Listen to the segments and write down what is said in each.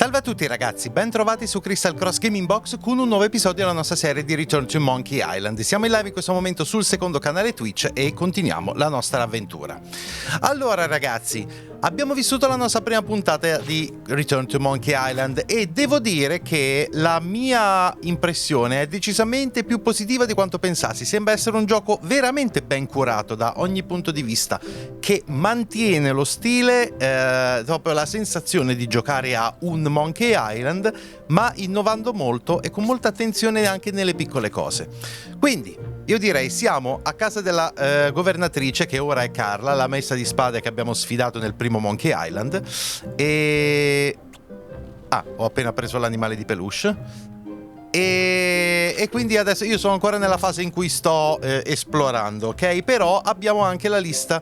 Salve a tutti ragazzi, ben trovati su Kristal Cross Gaming Box con un nuovo episodio della nostra serie di Return to Monkey Island. Siamo in live in questo momento sul secondo canale Twitch e continuiamo la nostra avventura. Allora ragazzi, abbiamo vissuto la nostra prima puntata di Return to Monkey Island e devo dire che la mia impressione è decisamente più positiva di quanto pensassi. Sembra essere un gioco veramente ben curato da ogni punto di vista, che mantiene lo stile, proprio la sensazione di giocare a un Monkey Island, ma innovando molto e con molta attenzione anche nelle piccole cose. Quindi io direi siamo a casa della governatrice, che ora è Carla, la maestra di spade che abbiamo sfidato nel primo Monkey Island, e ho appena preso l'animale di peluche. E quindi adesso io sono ancora nella fase in cui sto esplorando, ok? Però abbiamo anche la lista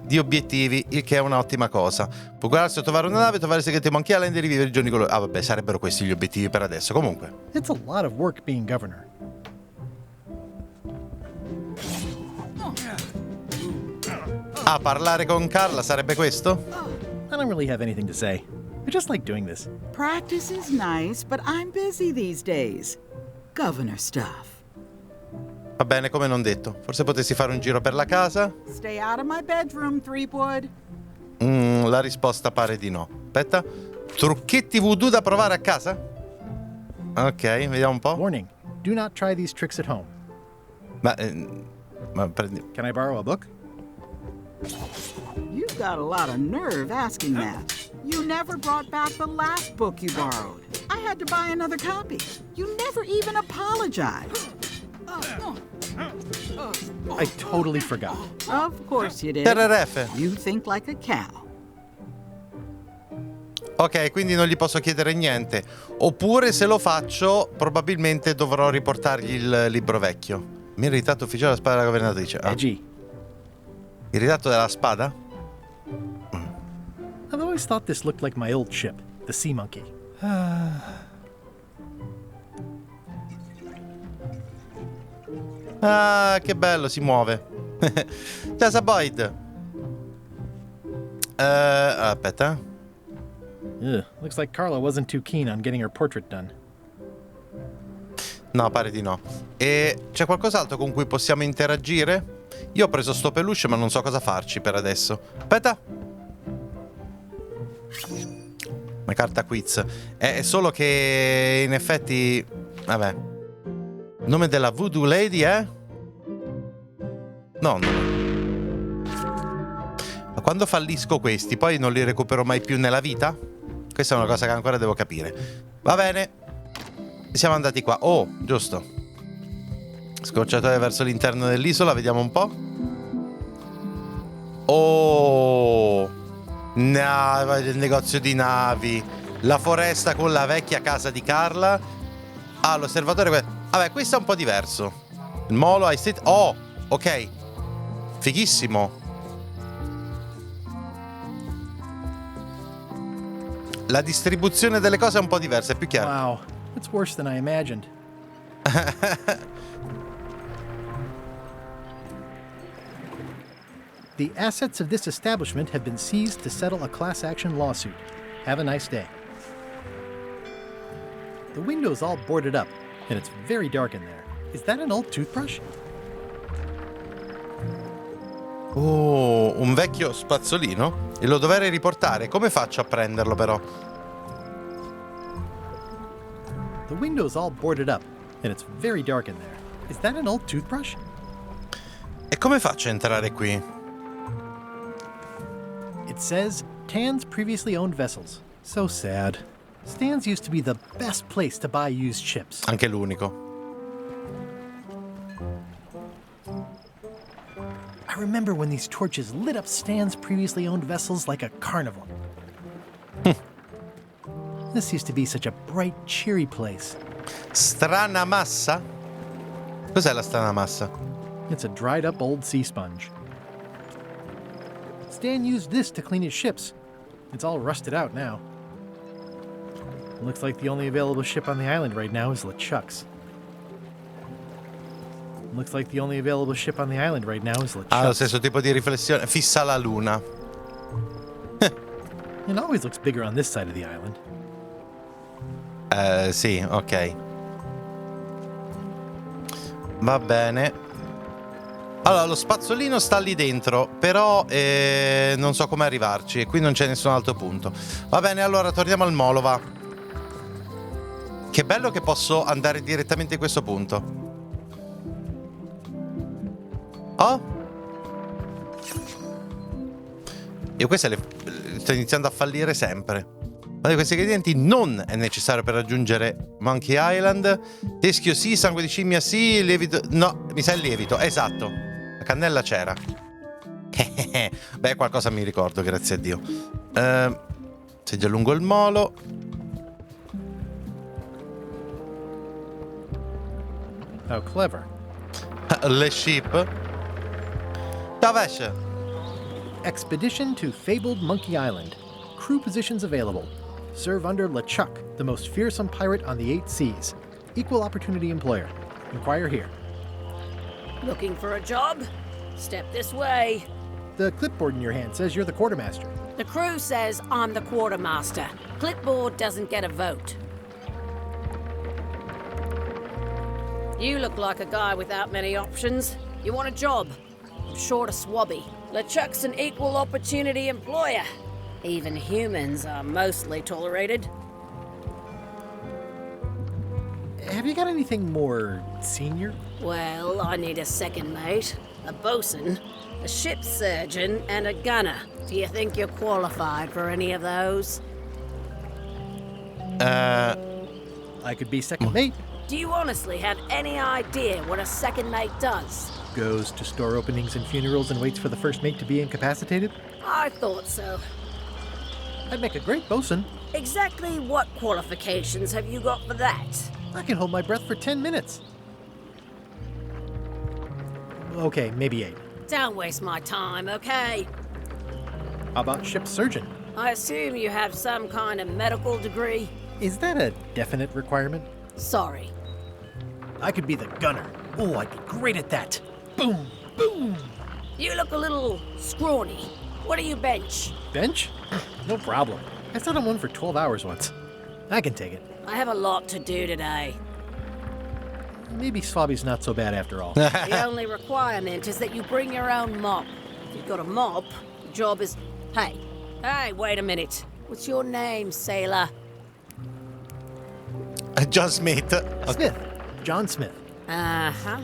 di obiettivi, il che è un'ottima cosa. Può guardarsi a trovare una nave, trovare i segreti Monkey Island e rivivere i giorni colori. Ah vabbè, sarebbero questi gli obiettivi per adesso. Comunque, It's a lot of work being governor. parlare con Carla sarebbe questo? I don't really have anything to say. I just like doing this. Practice is nice, but I'm busy these days. Governor stuff. Va bene, come non detto. Forse potessi fare un giro per la casa? Stay out of my bedroom, Threepwood. La risposta pare di no. Aspetta. Trucchetti voodoo da provare a casa? Ok, vediamo un po'. Warning, do not try these tricks at home. Ma prendi... Can I borrow a book? You've got a lot of nerve asking that. You never brought back the last book you borrowed. I had to buy another copy. You never even apologized. I totally forgot. Of course you did. SRLS. You think like a cow. Ok, quindi non gli posso chiedere niente. Oppure se lo faccio, probabilmente dovrò riportargli il libro vecchio. Mi è ritratto ufficiale della spada della governatrice. Edgy. Il ritratto della spada? I've always thought this looked like my old ship, the Sea Monkey. Ah, che bello, si muove. Casa Boyd. Aspetta. Ugh, looks like Carla wasn't too keen on getting her portrait done. No, pare di no. E c'è qualcos'altro con cui possiamo interagire? Io ho preso sto peluche, ma non so cosa farci per adesso. Aspetta. Una carta quiz. È solo che in effetti... Vabbè. Il nome della Voodoo Lady è? No. Ma quando fallisco questi, poi non li recupero mai più nella vita? Questa è una cosa che ancora devo capire. Va bene. Siamo andati qua. Oh, giusto. Scorciatoia verso l'interno dell'isola, vediamo un po'. Oh, il negozio di navi. La foresta con la vecchia casa di Carla. Ah, l'osservatorio. Vabbè, questo è un po' diverso. Il molo, oh, ok. Fighissimo. La distribuzione delle cose è un po' diversa, è più chiara. Wow, it's worse than I imagined. The assets of this establishment have been seized to settle a class action lawsuit. Have a nice day. The window's all boarded up, and it's very dark in there. Is that an old toothbrush? Oh, un vecchio spazzolino? E lo dovrei riportare. Come faccio a prenderlo però? The window's all boarded up, and it's very dark in there. Is that an old toothbrush? E come faccio a entrare qui? It says, Tan's previously owned vessels. So sad. Stan's used to be the best place to buy used ships. Anche l'unico. I remember when these torches lit up Stan's previously owned vessels like a carnival. This used to be such a bright, cheery place. Strana massa? Cos'è la strana massa? It's a dried up old sea sponge. Stan used this to clean his ships. It's all rusted out now. Looks like the only available ship on the island right now is LeChuck's. Looks like the only available ship on the island right now is LeChuck's. Ah, lo stesso tipo di riflessione. Fissa la luna. It always looks bigger on this side of the island. Sì, ok. Va bene. Allora, lo spazzolino sta lì dentro, però non so come arrivarci e qui non c'è nessun altro punto. Va bene, allora torniamo al molo, va. Che bello che posso andare direttamente in questo punto. Oh? Io queste sto iniziando a fallire sempre. Uno di questi ingredienti non è necessario per raggiungere Monkey Island. Teschio sì, sangue di scimmia sì, lievito... No, mi sa il lievito, esatto. La cannella c'era. Beh, qualcosa mi ricordo, grazie a Dio. Seggia lungo il molo. How clever. Le ship. Ciao, Vash. Expedition to fabled Monkey Island. Crew positions available. Serve under LeChuck, the most fearsome pirate on the 8 seas. Equal opportunity employer. Inquire here. Looking for a job? Step this way. The clipboard in your hand says you're the quartermaster. The crew says I'm the quartermaster. Clipboard doesn't get a vote. You look like a guy without many options. You want a job? I'm short of swabby. LeChuck's an equal opportunity employer. Even humans are mostly tolerated. Have you got anything more senior? Well, I need a second mate, a bosun, a ship surgeon, and a gunner. Do you think you're qualified for any of those? I could be second mate. Do you honestly have any idea what a second mate does? Goes to store openings and funerals and waits for the first mate to be incapacitated. I thought so. I'd make a great bosun. Exactly what qualifications have you got for that? I can hold my breath for 10 minutes. Okay, maybe 8. Don't waste my time, okay? How about ship surgeon? I assume you have some kind of medical degree? Is that a definite requirement? Sorry. I could be the gunner. Oh, I'd be great at that. Boom, boom. You look a little scrawny. What do you bench? Bench? No problem. I sat on one for 12 hours once. I can take it. I have a lot to do today. Maybe Swabby's not so bad after all. The only requirement is that you bring your own mop. If you've got a mop, the job is... Hey, wait a minute. What's your name, sailor? John Smith. Smith. John Smith. Uh-huh.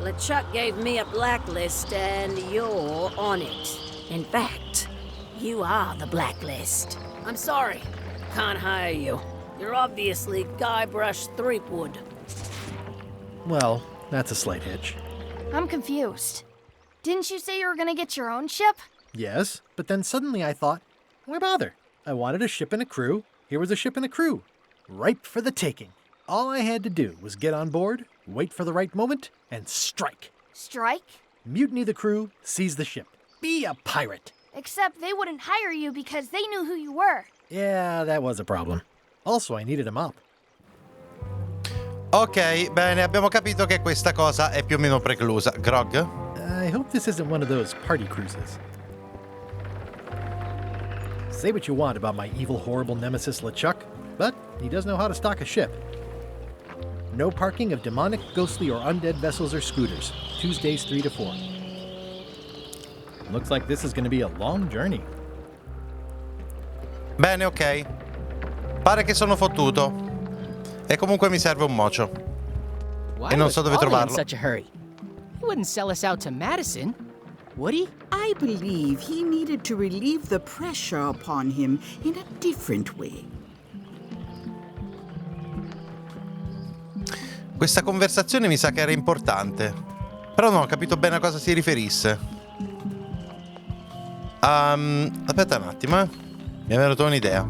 LeChuck gave me a blacklist, and you're on it. In fact, you are the blacklist. I'm sorry. Can't hire you. You're obviously Guybrush Threepwood. Well, that's a slight hitch. I'm confused. Didn't you say you were gonna get your own ship? Yes, but then suddenly I thought, why bother? I wanted a ship and a crew. Here was a ship and a crew. Ripe for the taking. All I had to do was get on board, wait for the right moment, and strike. Strike? Mutiny the crew, seize the ship. Be a pirate. Except they wouldn't hire you because they knew who you were. Yeah, that was a problem. Also, I needed a mop. Ok, bene, abbiamo capito che questa cosa è più o meno preclusa. Grog? I hope this isn't one of those party cruises. Say what you want about my evil, horrible nemesis LeChuck, but he does know how to stock a ship. No parking of demonic, ghostly, or undead vessels or scooters. Tuesdays 3 to 4. Looks like this is going to be a long journey. Bene, ok. Pare che sono fottuto. E comunque mi serve un mocio. Why E non was so dove Ollie in trovarlo. such a hurry? He wouldn't sell us out to Madison, would he? I believe he needed to relieve the pressure upon him in a different way. Questa conversazione mi sa che era importante. Però non ho capito bene a cosa si riferisse. Aspetta un attimo, Mi è venuta un'idea.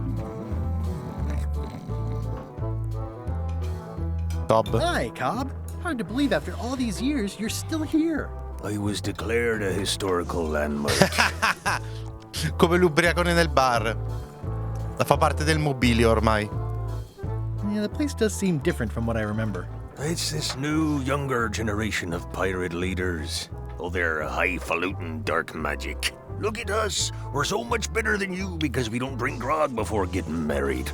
Cobb. Hi, Cobb. Hard to believe after all these years you're still here. I was declared a historical landmark. Come l'ubriacone nel bar. Fa parte del mobilio ormai. Yeah, the place does seem different from what I remember. It's this new, younger generation of pirate leaders. Oh, they're highfalutin dark magic. Look at us. We're so much better than you because we don't drink grog before getting married.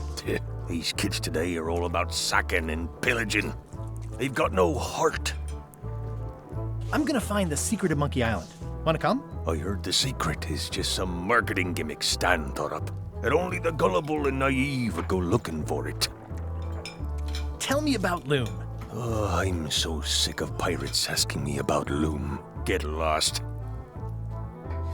These kids today are all about sacking and pillaging. They've got no heart. I'm gonna find the secret of Monkey Island. Wanna come? I heard the secret is just some marketing gimmick Stan thought up. That only the gullible and naive would go looking for it. Tell me about Loom. Oh, I'm so sick of pirates asking me about Loom. Get lost.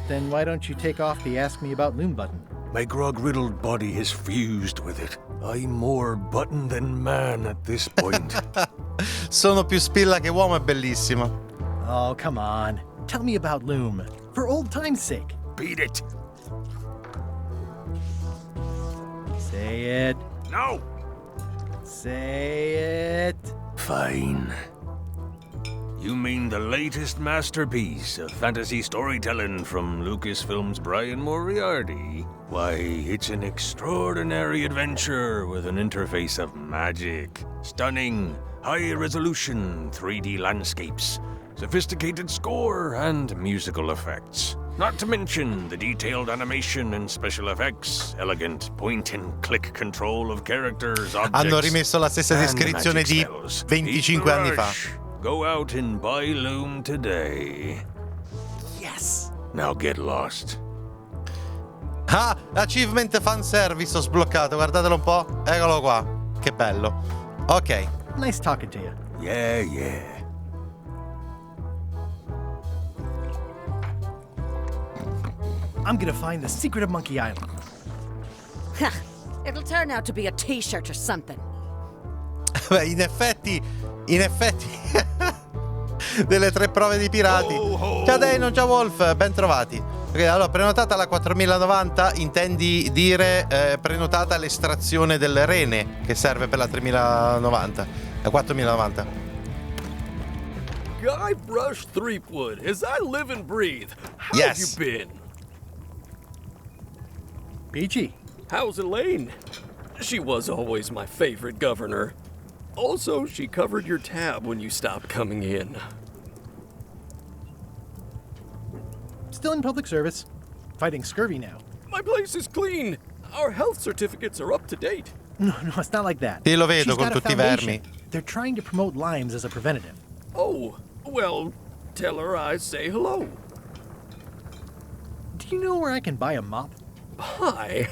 Then why don't you take off the Ask Me About Loom button? My grog-riddled body has fused with it. I'm more button than man at this point. Sono più spilla che uomo è bellissima. Oh, come on. Tell me about Loom. For old time's sake. Beat it. Say it. No. Say it. Fine. You mean the latest masterpiece of fantasy storytelling from Lucasfilm's Brian Moriarty? Why, it's an extraordinary adventure with an interface of magic, stunning, high-resolution 3D landscapes, sophisticated score, and musical effects. Not to mention the detailed animation and special effects, elegant point-and-click control of characters, objects, Hanno rimesso la stessa and descrizione magic di spells. 25 anni fa. Rush. Go out and buy Loom today. Yes. Now get lost. Ah, achievement fanservice ho sbloccato, guardatelo un po'. Eccolo qua. Che bello. Ok. Nice talking to you. Yeah. I'm gonna find the secret of Monkey Island. It'll turn out to be a t-shirt or something. Beh, in effetti delle 3 prove di pirati. Ciao Dano, ciao Wolf, ben trovati. Ok, allora, prenotata la 4090, intendi dire prenotata l'estrazione del rene che serve per la 3090, la 4090. Guybrush Threepwood, as I live and breathe. How Yes. have you been? Peachy. How's Elaine? She was always my favorite governor. Also, she covered your tab when you stopped coming in. Still in public service. Fighting scurvy now. My place is clean. Our health certificates are up to date. No, it's not like that. Sì, lo vedo She's con got a tutti i foundation. vermi. They're trying to promote limes as a preventative. Oh, well, tell her I say hello. Do you know where I can buy a mop? Hi.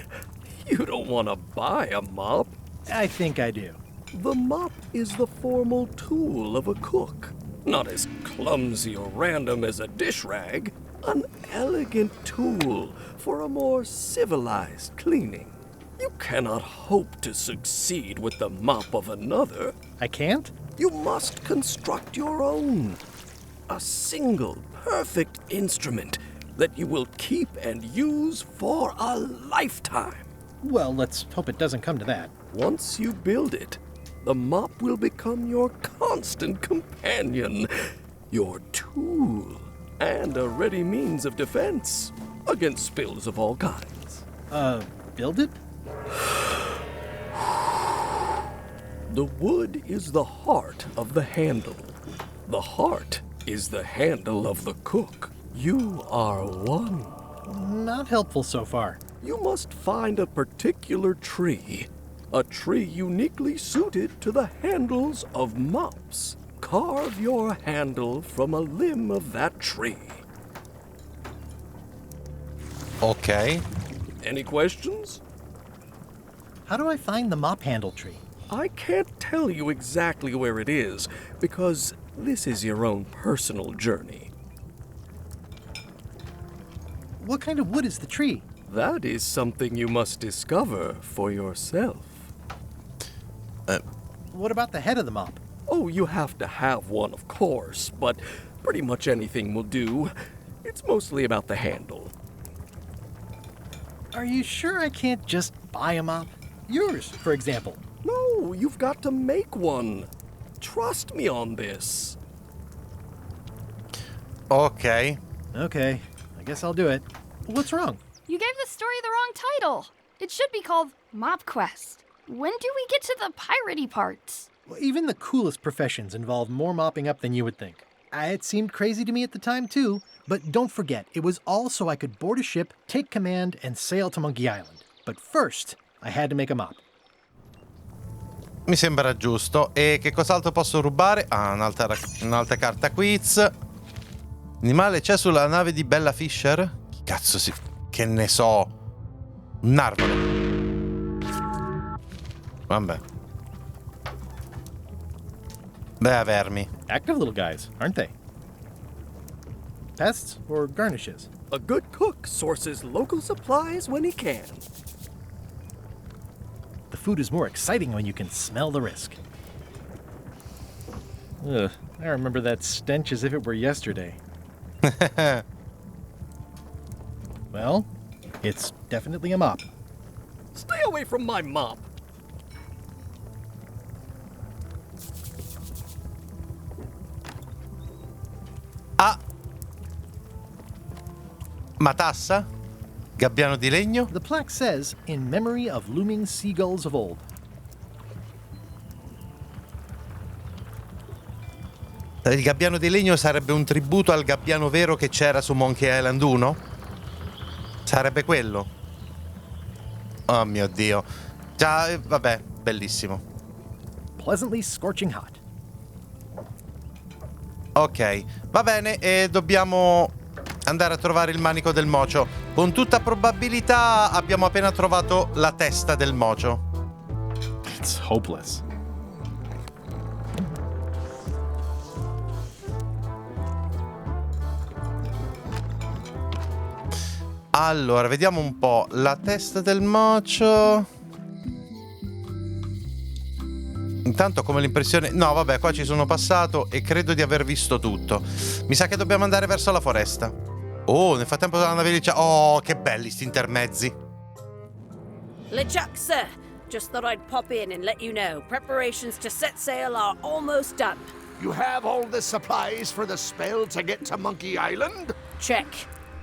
You don't want to buy a mop. I think I do. The mop is the formal tool of a cook. Not as clumsy or random as a dish rag. An elegant tool for a more civilized cleaning. You cannot hope to succeed with the mop of another. I can't? You must construct your own. A single, perfect instrument that you will keep and use for a lifetime. Well, let's hope it doesn't come to that. Once you build it, the mop will become your constant companion, your tool, and a ready means of defense against spills of all kinds. Build it? The wood is the heart of the handle. The heart is the handle of the cook. You are one. Not helpful so far. You must find a particular tree. A tree uniquely suited to the handles of mops. Carve your handle from a limb of that tree. Ok. Any questions? How do I find the mop handle tree? I can't tell you exactly where it is, because this is your own personal journey. What kind of wood is the tree? That is something you must discover for yourself. What about the head of the mop? Oh, you have to have one, of course, but pretty much anything will do. It's mostly about the handle. Are you sure I can't just buy a mop? Yours, for example. No, you've got to make one. Trust me on this. Ok. Okay, I guess I'll do it. What's wrong? You gave the story the wrong title. It should be called Mop Quest. When do we get to the piratey parts? Well, even the coolest professions involve more mopping up than you would think. It seemed crazy to me at the time too, but don't forget, it was all so I could board a ship, take command, and sail to Monkey Island. But first, I had to make a mop. Mi sembra giusto. E che cos'altro posso rubare? Ah, un'altra carta quiz. Animale c'è sulla nave di Bella Fisher? Chi cazzo si... Che ne so. Un narvalo. Vabbè. Beh, vermi. Active little guys, aren't they? Pests or garnishes? A good cook sources local supplies when he can. The food is more exciting when you can smell the risk. Ugh, I remember that stench as if it were yesterday. Well, it's definitely a mop. Stay away from my mop. Ah! Matassa? Gabbiano di legno? The plaque says, in memory of looming seagulls of old. Il gabbiano di legno sarebbe un tributo al gabbiano vero che c'era su Monkey Island 1? Sarebbe quello? Oh mio Dio. Già, vabbè, bellissimo. Pleasantly scorching hot. Ok, va bene, e dobbiamo andare a trovare il manico del mocio. Con tutta probabilità abbiamo appena trovato la testa del mocio. It's hopeless. Allora, vediamo un po'. La testa del mocio. Intanto come l'impressione... No, vabbè, qua ci sono passato e credo di aver visto tutto. Mi sa che dobbiamo andare verso la foresta. Oh, nel frattempo la nave dice... Oh, che belli sti intermezzi. LeChuck, sir. Just thought I'd pop in and let you know. Preparations to set sail are almost done. You have all the supplies for the spell to get to Monkey Island? Check.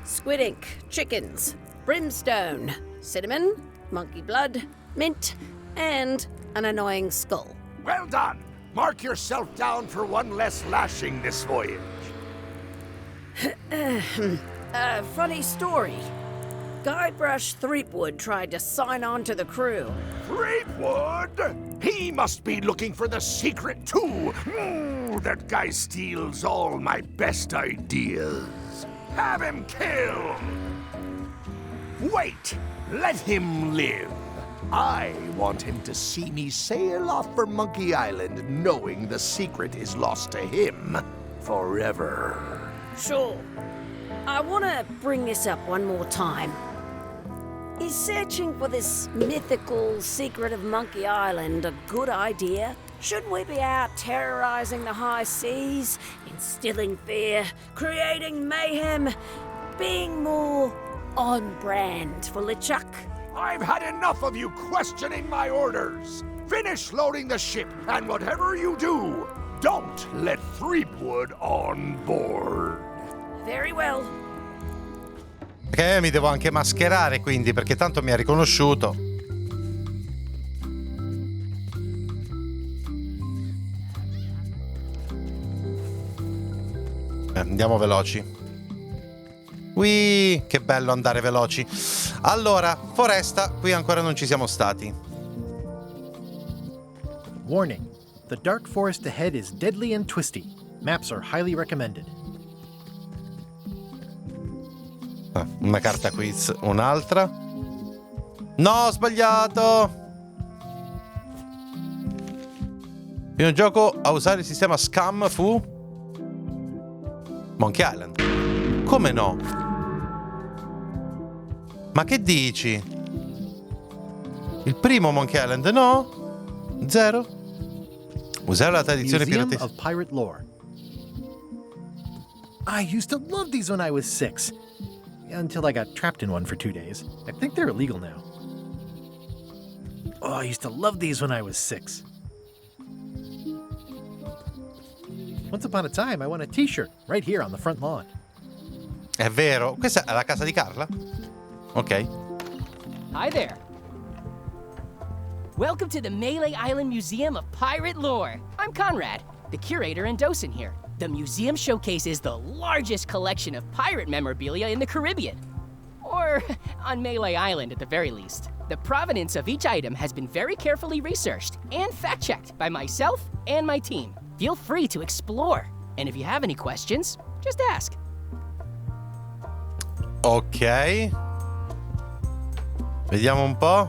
Squid ink, chickens, brimstone, cinnamon, monkey blood, mint, and an annoying skull. Well done! Mark yourself down for one less lashing this voyage. Funny story. Guybrush Threepwood tried to sign on to the crew. Threepwood? He must be looking for the secret too. That guy steals all my best ideas. Have him killed! Wait! Let him live! I want him to see me sail off for Monkey Island knowing the secret is lost to him forever. Sure. I want to bring this up one more time. Is searching for this mythical secret of Monkey Island a good idea? Shouldn't we be out terrorizing the high seas, instilling fear, creating mayhem, being more on brand for LeChuck? I've had enough of you questioning my orders. Finish loading the ship, and whatever you do, don't let Threepwood on board. Very well. Perché mi devo anche mascherare, quindi, perché tanto mi ha riconosciuto. Andiamo veloci. Ui, che bello andare veloci. Allora, foresta, qui ancora non ci siamo stati. Warning. The dark forest ahead is deadly and twisty. Maps are highly recommended. Ah, una carta quiz, un'altra. No, ho sbagliato. Il primo gioco a usare il sistema Scam fu Monkey Island. Come no? Ma che dici? Il primo Monkey Island, no? Zero? Usare la tradizione Museum pirata. of Pirate Lore. I used to love these when I was 6. Until I got trapped in one for 2 days. I think they're illegal now. Oh, I used to love these when I was 6. Once upon a time, I won a t-shirt right here on the front lawn. È vero? Questa è la casa di Carla? Ok. Hi there. Welcome to the Melee Island Museum of Pirate Lore. I'm Conrad, the curator and docent here. The museum showcases the largest collection of pirate memorabilia in the Caribbean. Or on Melee Island at the very least. The provenance of each item has been very carefully researched and fact-checked by myself and my team. Feel free to explore. And if you have any questions, just ask. Ok. Vediamo un po'.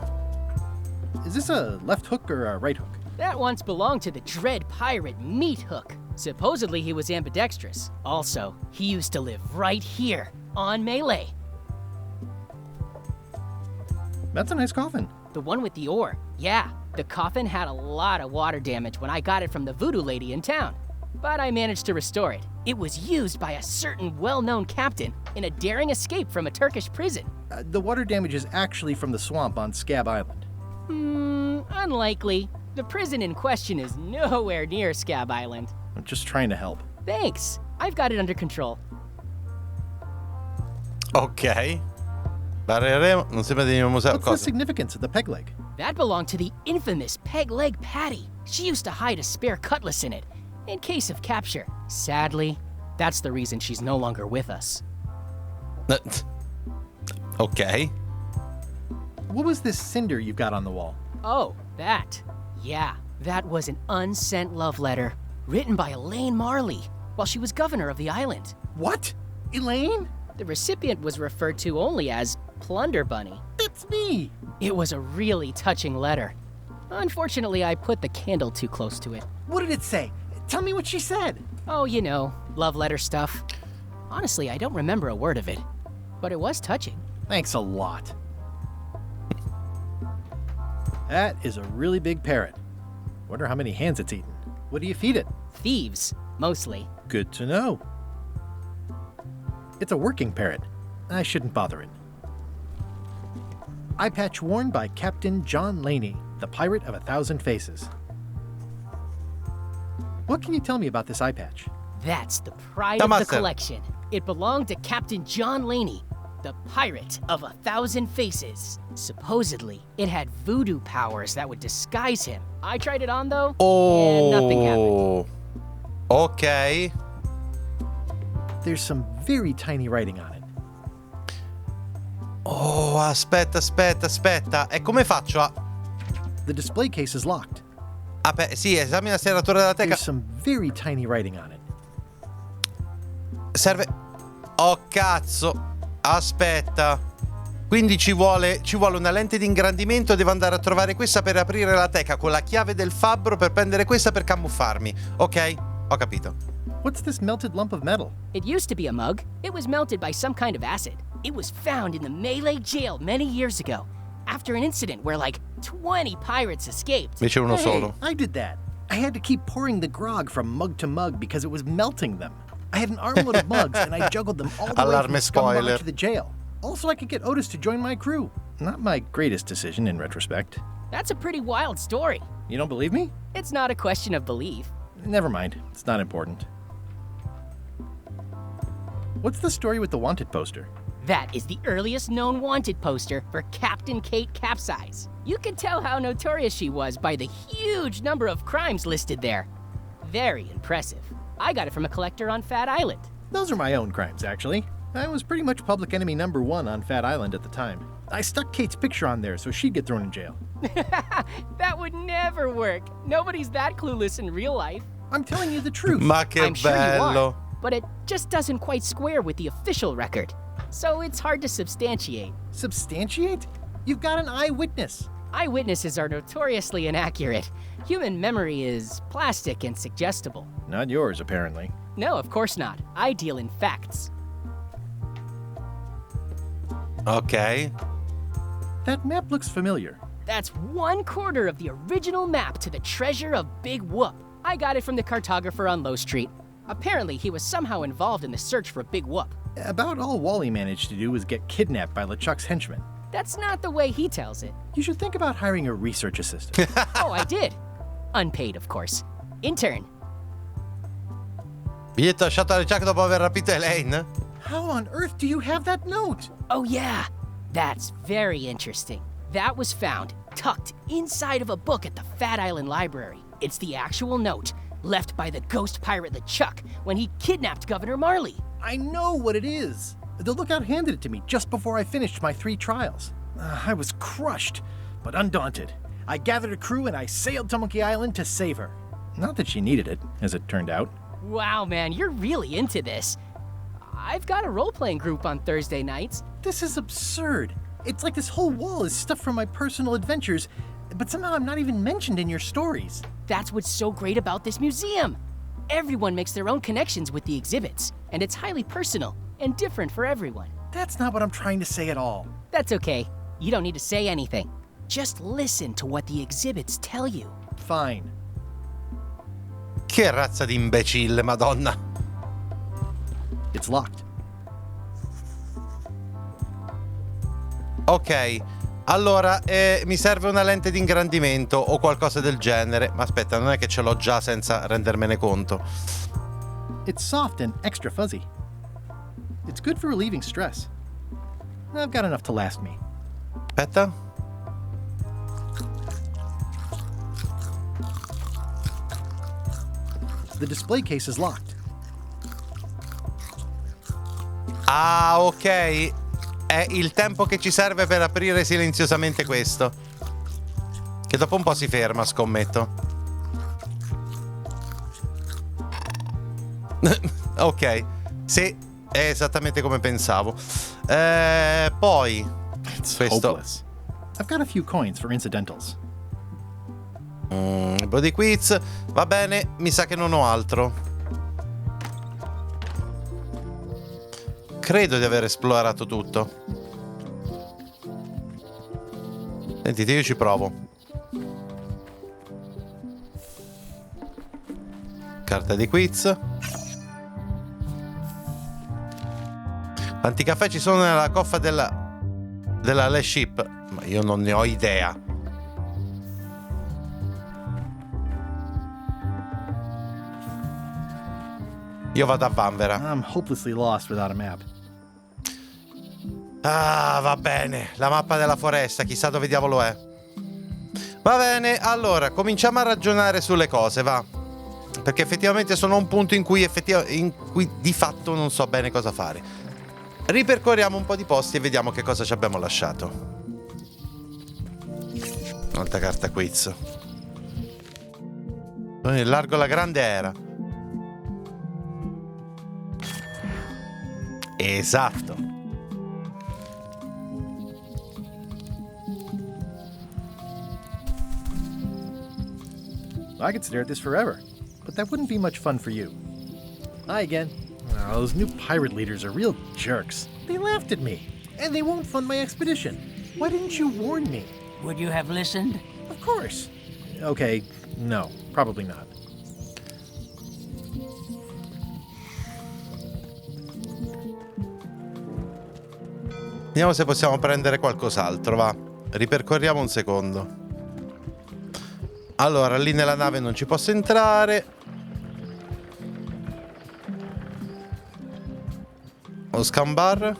Is this a left hook or a right hook? That once belonged to the dread pirate Meat Hook. Supposedly he was ambidextrous. Also, he used to live right here on Melee. That's a nice coffin. The one with the ore. Yeah, the coffin had a lot of water damage when I got it from the voodoo lady in town. But I managed to restore it. It was used by a certain well-known captain in a daring escape from a Turkish prison. The water damage is actually from the swamp on Scab Island. Unlikely. The prison in question is nowhere near Scab Island. I'm just trying to help. Thanks. I've got it under control. Ok. Parleremo. Non sembra di un museo. What's the significance of the peg leg? That belonged to the infamous Peg Leg Patty. She used to hide a spare cutlass in it, in case of capture. Sadly, that's the reason she's no longer with us. Ok. What was this cinder you've got on the wall? Oh, that. Yeah, that was an unsent love letter written by Elaine Marley while she was governor of the island. What? Elaine? The recipient was referred to only as Plunder Bunny. That's me! It was a really touching letter. Unfortunately, I put the candle too close to it. What did it say? Tell me what she said. Oh, you know, love letter stuff. Honestly, I don't remember a word of it, but it was touching. Thanks a lot. That is a really big parrot. Wonder how many hands it's eaten. What do you feed it? Thieves, mostly. Good to know. It's a working parrot. I shouldn't bother it. Eye patch worn by Captain John Laney, the pirate of 1,000 faces. What can you tell me about this eye patch? That's the pride of the collection. It belonged to Captain John Laney, the pirate of 1,000 faces. Supposedly, it had voodoo powers that would disguise him. I tried it on though, and nothing happened. Ok. There's some very tiny writing on it. Oh, aspetta. E come faccio a... The display case is locked. Sì, esamina la serratura della teca. There's some very tiny writing on it. Serve... Oh, cazzo. Aspetta. Quindi ci vuole una lente di ingrandimento. Devo andare a trovare questa per aprire la teca con la chiave del fabbro per prendere questa per camuffarmi. Ok? Ho capito. What's this melted lump of metal? It used to be a mug. It was melted by some kind of acid. It was found in the Melee jail many years ago, after an incident where like 20 pirates escaped. Invece uno solo. I did that. I had to keep pouring the grog from mug to mug because it was melting them. I had an armload of mugs and I juggled them all the way from the scumbag to the jail. Also, I could get Otis to join my crew. Not my greatest decision in retrospect. That's a pretty wild story. You don't believe me? It's not a question of belief. Never mind. It's not important. What's the story with the wanted poster? That is the earliest known wanted poster for Captain Kate Capsize. You can tell how notorious she was by the huge number of crimes listed there. Very impressive. I got it from a collector on Fat Island. Those are my own crimes, actually. I was pretty much public enemy #1 on Fat Island at the time. I stuck Kate's picture on there so she'd get thrown in jail. That would never work. Nobody's that clueless in real life. I'm telling you the truth. Ma che I'm sure you bello. are, but it just doesn't quite square with the official record. So it's hard to substantiate. Substantiate? You've got an eyewitness. Eyewitnesses are notoriously inaccurate. Human memory is plastic and suggestible. Not yours, apparently. No, of course not. I deal in facts. Ok. That map looks familiar. That's 1/4 of the original map to the treasure of Big Whoop. I got it from the cartographer on Low Street. Apparently, he was somehow involved in the search for Big Whoop. About all Wally managed to do was get kidnapped by LeChuck's henchmen. That's not the way he tells it. You should think about hiring a research assistant. Oh, I did. Unpaid, of course. Intern. Biglietto lasciato alle Chuck dopo aver rapito Elaine? How on earth do you have that note? Oh, yeah. That's very interesting. That was found tucked inside of a book at the Fat Island Library. It's the actual note, left by the ghost pirate LeChuck when he kidnapped Governor Marley. I know what it is. The lookout handed it to me just before I finished my 3 trials. I was crushed, but undaunted. I gathered a crew and I sailed to Monkey Island to save her. Not that she needed it, as it turned out. Wow, man, you're really into this. I've got a role-playing group on Thursday nights. This is absurd. It's like this whole wall is stuff from my personal adventures, but somehow I'm not even mentioned in your stories. That's what's so great about this museum. Everyone makes their own connections with the exhibits, and it's highly personal and different for everyone. That's not what I'm trying to say at all. That's okay. You don't need to say anything. Just listen to what the exhibits tell you. Fine. Che razza di imbecille, madonna. It's locked. Ok, allora mi serve una lente di ingrandimento o qualcosa del genere. Ma aspetta, non è che ce l'ho già senza rendermene conto. It's soft and extra fuzzy. It's good for relieving stress. I've got enough to last me. Aspetta. The display case is locked. Ah, ok. È il tempo che ci serve per aprire silenziosamente questo. Che dopo un po' si ferma, scommetto. Ok. Sì, è esattamente come pensavo. Poi questo. Hopeless. I've got a few coins for incidentals. Body quiz. Va bene, mi sa che non ho altro. Credo di aver esplorato tutto. Sentite, io ci provo. Carta di quiz. Quanti caffè ci sono nella coffa della Le Ship? Ma io non ne ho idea. Io vado a Vanvera. I'm hopelessly lost without a map. Ah, va bene. La mappa della foresta, chissà dove diavolo è. Va bene, allora, cominciamo a ragionare sulle cose, va. Perché effettivamente sono a un punto in cui di fatto non so bene cosa fare. Ripercorriamo un po' di posti e vediamo che cosa ci abbiamo lasciato. Un'altra carta quiz. Largo la grande era. Esatto. I could stare at this forever, but that wouldn't be much fun for you. Hi again. Oh, those new pirate leaders are real jerks. They laughed at me, and they won't fund my expedition. Why didn't you warn me? Would you have listened? Of course. Okay, no, probably not. Vediamo se possiamo prendere qualcos'altro, va. Ripercorriamo un secondo. Allora, lì nella nave non ci posso entrare. Oscan Bar.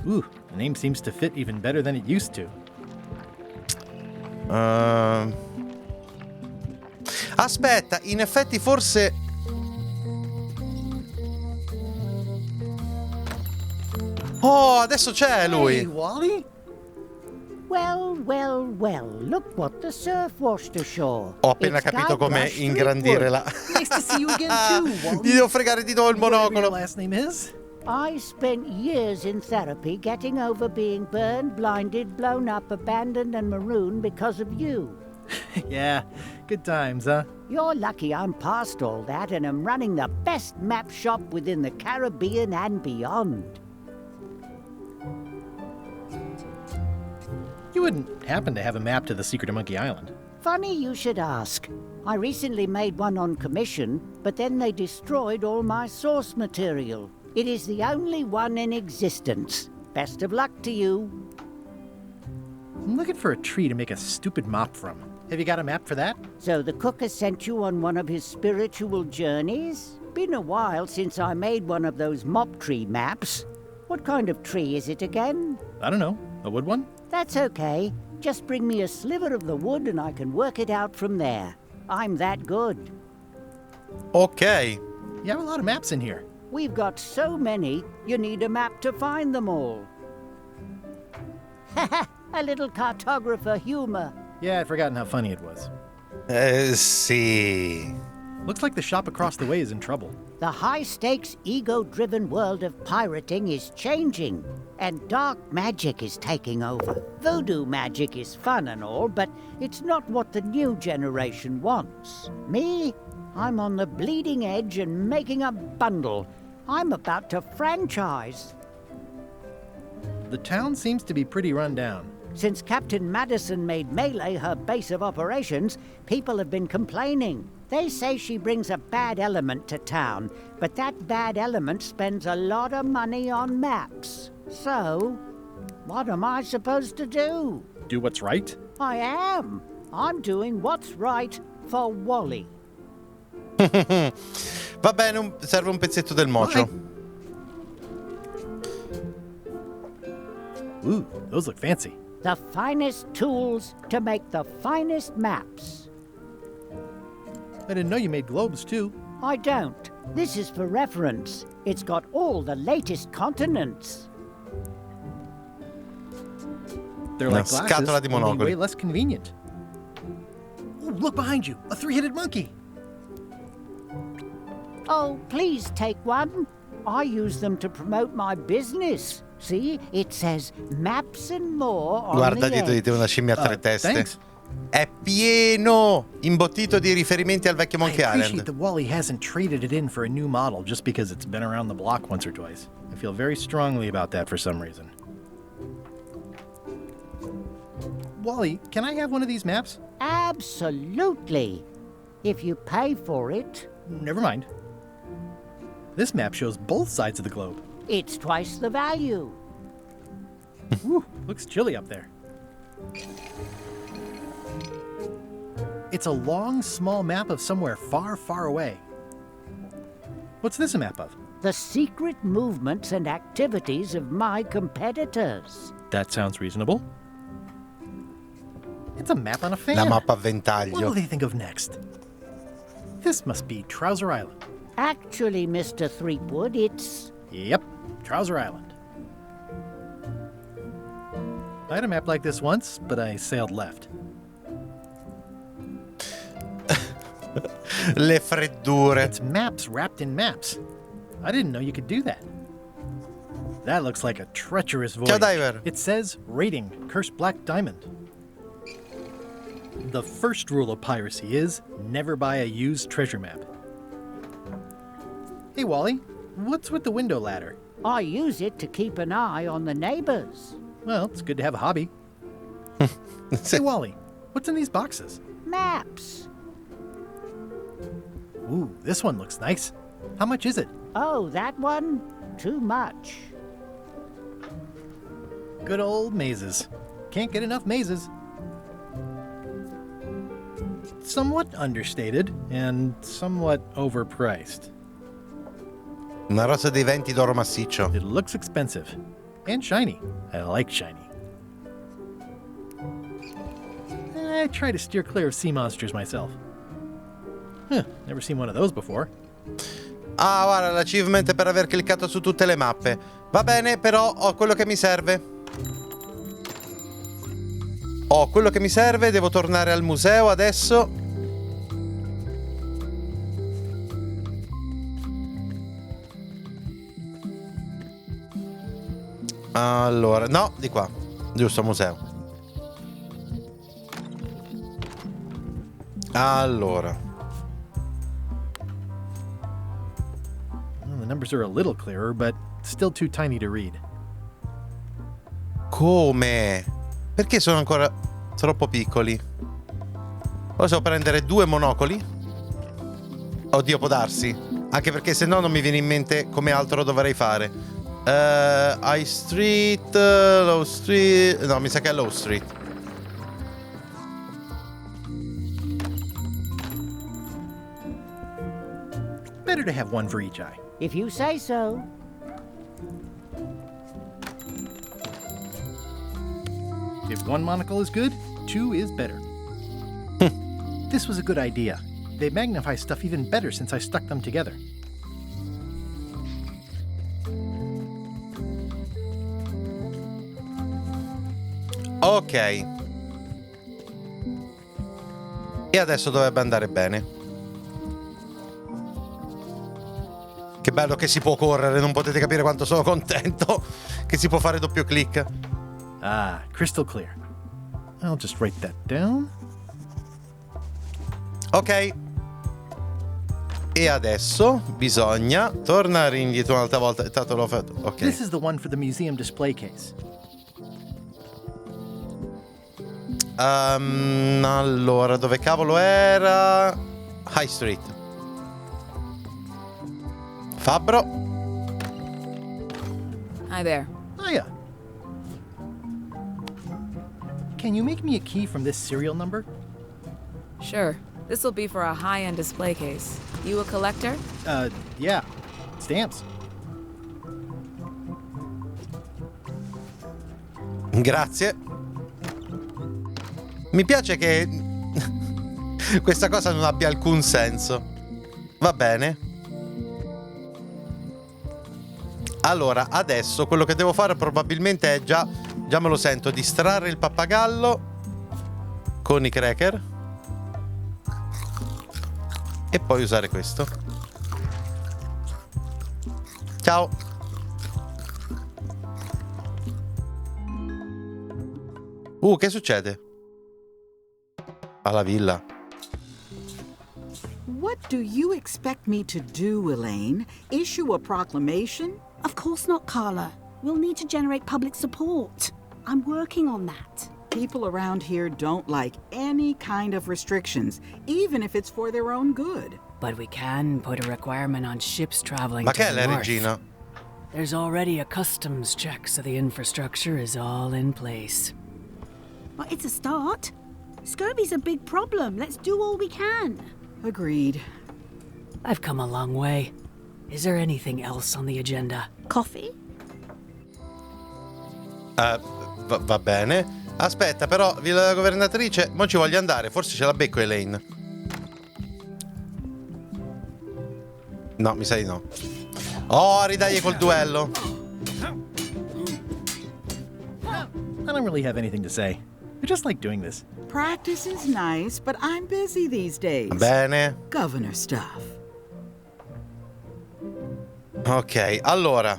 Ooh, the name seems to fit even better than it used to. Aspetta, in effetti forse... Oh, adesso c'è lui! Hey, Wally? Well, well, well, look what the surf washed ashore. Ho appena capito come ingrandire la... Nice to see you again too, Wally. Mi devo fregare di nuovo il Whatever your monocolo. last name is? I spent years in therapy getting over being burned, blinded, blown up, abandoned, and marooned because of you. Yeah, good times, huh? You're lucky I'm past all that and am running the best map shop within the Caribbean and beyond. You wouldn't happen to have a map to the secret of Monkey Island. Funny you should ask. I recently made one on commission, but then they destroyed all my source material. It is the only one in existence. Best of luck to you. I'm looking for a tree to make a stupid mop from. Have you got a map for that? So the cook has sent you on one of his spiritual journeys? Been a while since I made one of those mop tree maps. What kind of tree is it again? I don't know. A wood one? That's okay. Just bring me a sliver of the wood and I can work it out from there. I'm that good. Ok. You have a lot of maps in here. We've got so many, you need a map to find them all. A little cartographer humor. Yeah, I'd forgotten how funny it was. Sì. Looks like the shop across the way is in trouble. The high-stakes, ego-driven world of pirating is changing, and dark magic is taking over. Voodoo magic is fun and all, but it's not what the new generation wants. Me? I'm on the bleeding edge and making a bundle. I'm about to franchise. The town seems to be pretty run down. Since Captain Madison made Melee her base of operations, people have been complaining. They say she brings a bad element to town, but that bad element spends a lot of money on maps. So, what am I supposed to do? Do what's right? I am. I'm doing what's right for Wally. Va bene, serve un pezzetto del mocio. Ooh, those look fancy. The finest tools to make the finest maps. I didn't know you made globes, too. I don't. This is for reference. It's got all the latest continents. They're like Una glasses, scatola di only monocoli. way less convenient. Ooh, look behind you! A three-headed monkey! Oh, please take one. I use them to promote my business. See, it says maps and more on Guarda the dietro di edge. te una scimmia a tre teste. Thanks. È pieno, imbottito di riferimenti al vecchio Monkey I appreciate Island. that Wally hasn't traded it in for a new model just because it's been around the block once or twice. I feel very strongly about that for some reason. Wally, can I have one of these maps? Absolutely. If you pay for it, Never mind. This map shows both sides of the globe. it's twice the value. Whew, looks chilly up there. It's a long, small map of somewhere far, far away. What's this a map of? The secret movements and activities of my competitors. That sounds reasonable. It's a map on a fan. La mappa a What will ventaglio. they think of next? This must be Trouser Island. Actually, Mr. Threepwood, it's... Yep, Trouser Island. I had a map like this once, but I sailed left. Le freddure. It's maps wrapped in maps. I didn't know you could do that. That looks like a treacherous voyage. Ciao, diver. It says, rating, Cursed Black Diamond. The first rule of piracy is, never buy a used treasure map. Hey, Wally, what's with the window ladder? I use it to keep an eye on the neighbors. Well, it's good to have a hobby. Hey, Wally, what's in these boxes? Maps. Ooh, this one looks nice. How much is it? Oh, that one? Too much. Good old mazes. Can't get enough mazes. Somewhat understated and somewhat overpriced. Una rosa dei venti d'oro massiccio. It looks expensive. And shiny. I like shiny. I try to steer clear of sea monsters myself. Huh, never seen one of those before. Ah, guarda, l'achievement per aver cliccato su tutte le mappe. Va bene, però ho quello che mi serve. Ho quello che mi serve, devo tornare al museo adesso. Allora, no, di qua. Giusto, museo. Allora. Well, the numbers are a little clearer, but still too tiny to read. Come? Perché sono ancora troppo piccoli? Posso prendere 2 monocoli? Oddio, può darsi. Anche perché se no non mi viene in mente come altro dovrei fare. High Street, Low Street... No, mi sa che è Low Street. Better to have one for each eye. If you say so. If one monocle is good, 2 is better. This was a good idea. They magnify stuff even better since I stuck them together. Ok. E adesso dovrebbe andare bene. Che bello che si può correre, non potete capire quanto sono contento che si può fare doppio clic. Ah, crystal clear. I'll just write that down. Ok. E adesso bisogna tornare indietro un'altra volta. Tanto l'ho fatto. Ok. This is the one for the museum display case. Allora, dove cavolo era? High Street. Fabbro. Hi there. Hiya. Can you make me a key from this serial number? Sure. This will be for a high-end display case. You a collector? Yeah. Stamps. Grazie. Mi piace che questa cosa non abbia alcun senso. Va bene. Allora, adesso quello che devo fare probabilmente è già me lo sento, distrarre il pappagallo con i cracker e poi usare questo. Ciao. Che succede? Alla villa. What do you expect me to do, Elaine? Issue a proclamation? Of course not, Carla. We'll need to generate public support. I'm working on that. People around here don't like any kind of restrictions, even if it's for their own good. But we can put a requirement on ships traveling Ma to che è the la north. regina? There's already a customs check, so the infrastructure is all in place. But it's a start. Scurvy's a big problem. Let's do all we can. Agreed. I've come a long way. Is there anything else on the agenda? Coffee? Va bene. Aspetta, però, Villa della Governatrice, mo ci voglio andare. Forse ce la becco Elaine. No, mi sa di no. Ridagli col duello. I don't really have anything to say. I just like doing this. Practice is nice, but I'm busy these days. Bene. Governor stuff. Ok, allora.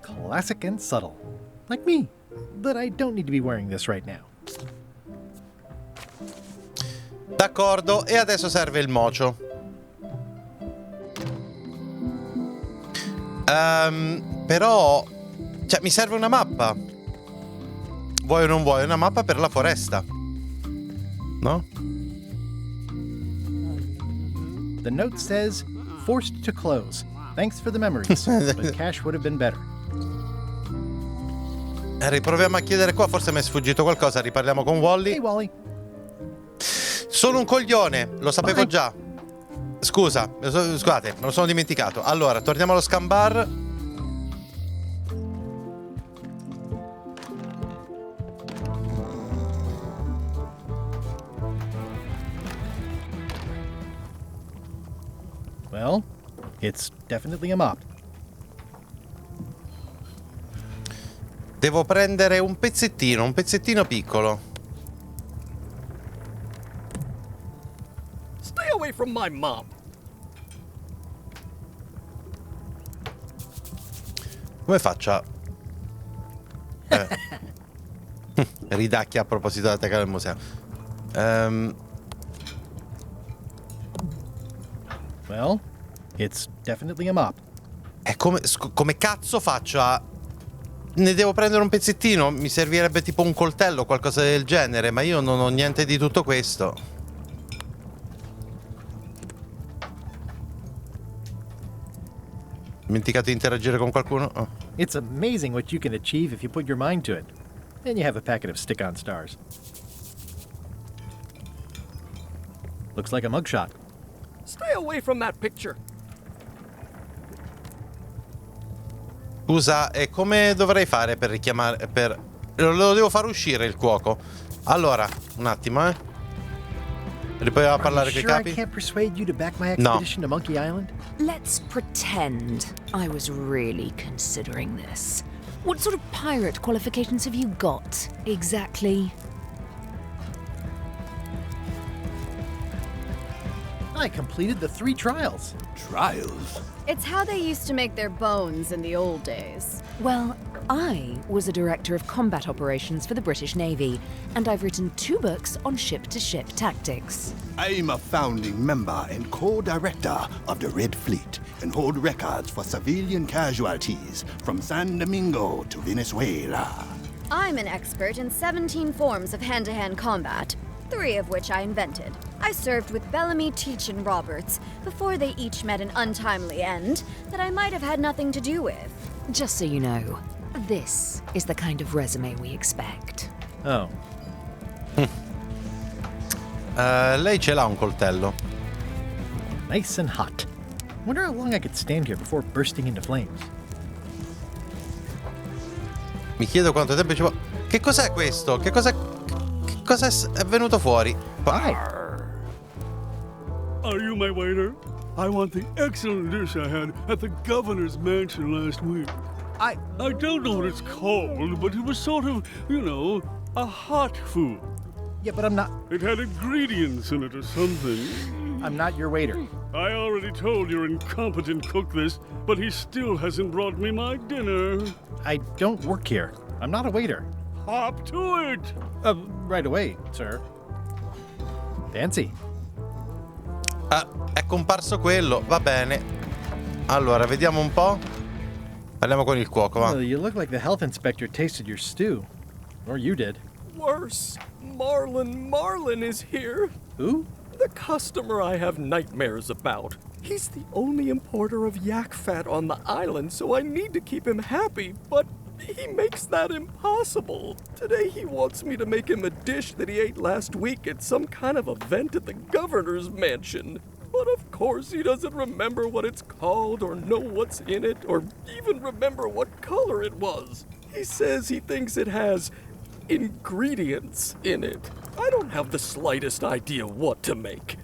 Classic and subtle. Like me. But I don't need to be wearing this right now. D'accordo, e adesso serve il mocio. Però... Cioè, mi serve una mappa. Vuoi o non vuoi una mappa per la foresta? No? The note says, forced to close. Thanks for the memories, but cash would have been better. Riproviamo a chiedere qua, forse mi è sfuggito qualcosa, riparliamo con Wally. Hey, Wally. Sono un coglione, lo sapevo già. Scusate, me lo sono dimenticato. Allora, torniamo allo scan bar. Well, it's definitely a mop. Devo prendere un pezzettino piccolo. Stay away from my mop. Come faccio a... Ridacchia a proposito della teca del museo. Well, it's definitely a mop. E come cazzo faccio a... Ne devo prendere un pezzettino? Mi servirebbe tipo un coltello o qualcosa del genere, ma io non ho niente di tutto questo. Dimenticato di interagire con qualcuno? Oh. It's amazing what you can achieve if you put your mind to it. Then you have a packet of stick-on stars. Looks like a mugshot. Stay away from that picture. Scusa, e come dovrei fare per richiamare... Lo devo far uscire il cuoco. Allora, un attimo, Riproviamo a parlare coi Sure, I capi? can't persuade you to back my No. expedition to Monkey Island? Let's pretend I was really considering this. What sort of pirate qualifications have you got, exactly? I completed the 3 trials. Trials? It's how they used to make their bones in the old days. Well, I was a director of combat operations for the British Navy, and I've written 2 books on ship-to-ship tactics. I'm a founding member and co-director of the Red Fleet and hold records for civilian casualties from San Domingo to Venezuela. I'm an expert in 17 forms of hand-to-hand combat, 3 of which I invented. I served with Bellamy, Teach, and Roberts before they each met an untimely end that I might have had nothing to do with. Just so you know, this is the kind of resume we expect. Oh. Lei ce l'ha un coltello. Nice and hot. Wonder how long I could stand here before bursting into flames. Mi chiedo quanto tempo ci vuole. Che cos'è questo? Che cosa è venuto fuori? Are you my waiter? I want the excellent dish I had at the governor's mansion last week. I don't know what it's called, but it was sort of, you know, a hot food. Yeah, but I'm not... It had ingredients in it or something. I'm not your waiter. I already told your incompetent cook this, but he still hasn't brought me my dinner. I don't work here. I'm not a waiter. Hop to it! Right away, sir. Fancy. Ah, è comparso quello, va bene. Allora, vediamo un po'. Parliamo con il cuoco, va. Well, you look like the health inspector tasted your stew. Or you did. Worse. Marlin is here. Who? The customer I have nightmares about. He's the only importer of yak fat on the island, so I need to keep him happy, but he makes that impossible. Today he wants me to make him a dish that he ate last week at some kind of event at the governor's mansion. But of course he doesn't remember what it's called or know what's in it or even remember what color it was. He says he thinks it has ingredients in it. I don't have the slightest idea what to make.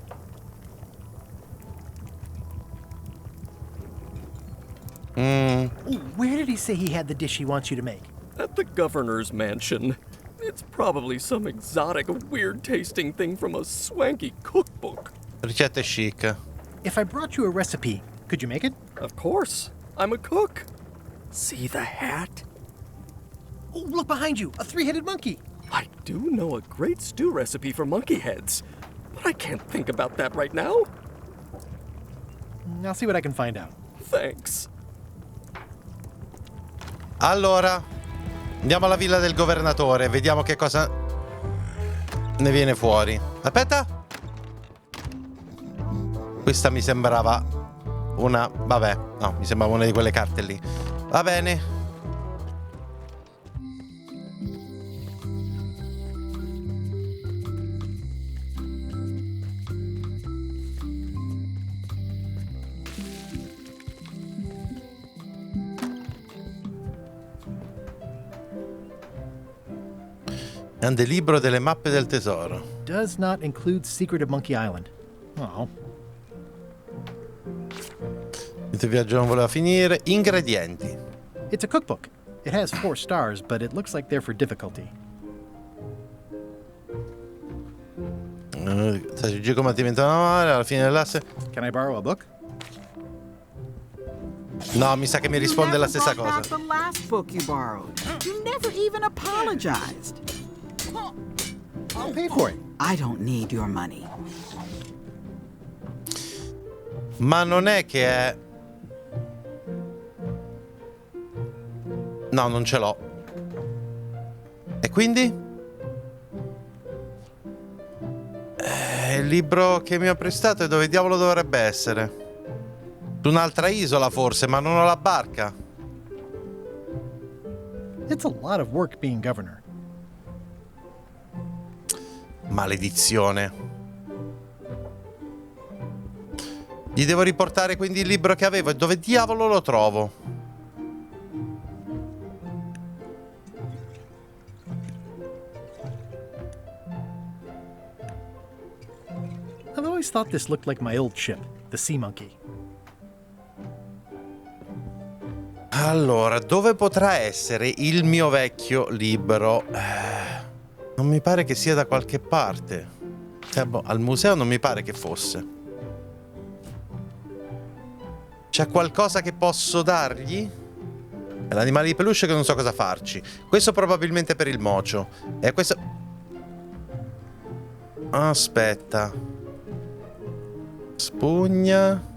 Where did he say he had the dish he wants you to make? At the governor's mansion. It's probably some exotic, weird-tasting thing from a swanky cookbook. Ricette chic. If I brought you a recipe, could you make it? Of course. I'm a cook. See the hat? Oh, look behind you! A 3-headed monkey! I do know a great stew recipe for monkey heads, but I can't think about that right now. I'll see what I can find out. Thanks. Allora, andiamo alla villa del governatore, vediamo che cosa ne viene fuori. Aspetta. Questa mi sembrava una... vabbè, no, mi sembrava una di quelle carte lì. Va bene. Grande libro delle mappe del tesoro. Does not include Secret of Monkey Island. Oh. Il viaggio non voleva finire. Ingredienti. It's a cookbook. It has 4 stars, but it looks like they're for difficulty. Strategia combattimento navale, alla fine dell'asse. Can I borrow a book? No, mi sa che mi risponde la stessa cosa. Back the last book you borrowed. You never even apologized. I'll pay for it. I don't need your money. Ma non è che è... No, non ce l'ho. E quindi? Il libro che mi ha prestato e dove diavolo dovrebbe essere? Su un'altra isola forse, ma non ho la barca. It's a lot of work being governor. Maledizione. Gli devo riportare quindi il libro che avevo e dove diavolo lo trovo? always thought this looked like my old ship, the Sea Monkey. Allora, dove potrà essere il mio vecchio libro? Non mi pare che sia da qualche parte. Al museo non mi pare che fosse. C'è qualcosa che posso dargli? È l'animale di peluche che non so cosa farci. Questo probabilmente per il mocio. E questo... Aspetta. Spugna.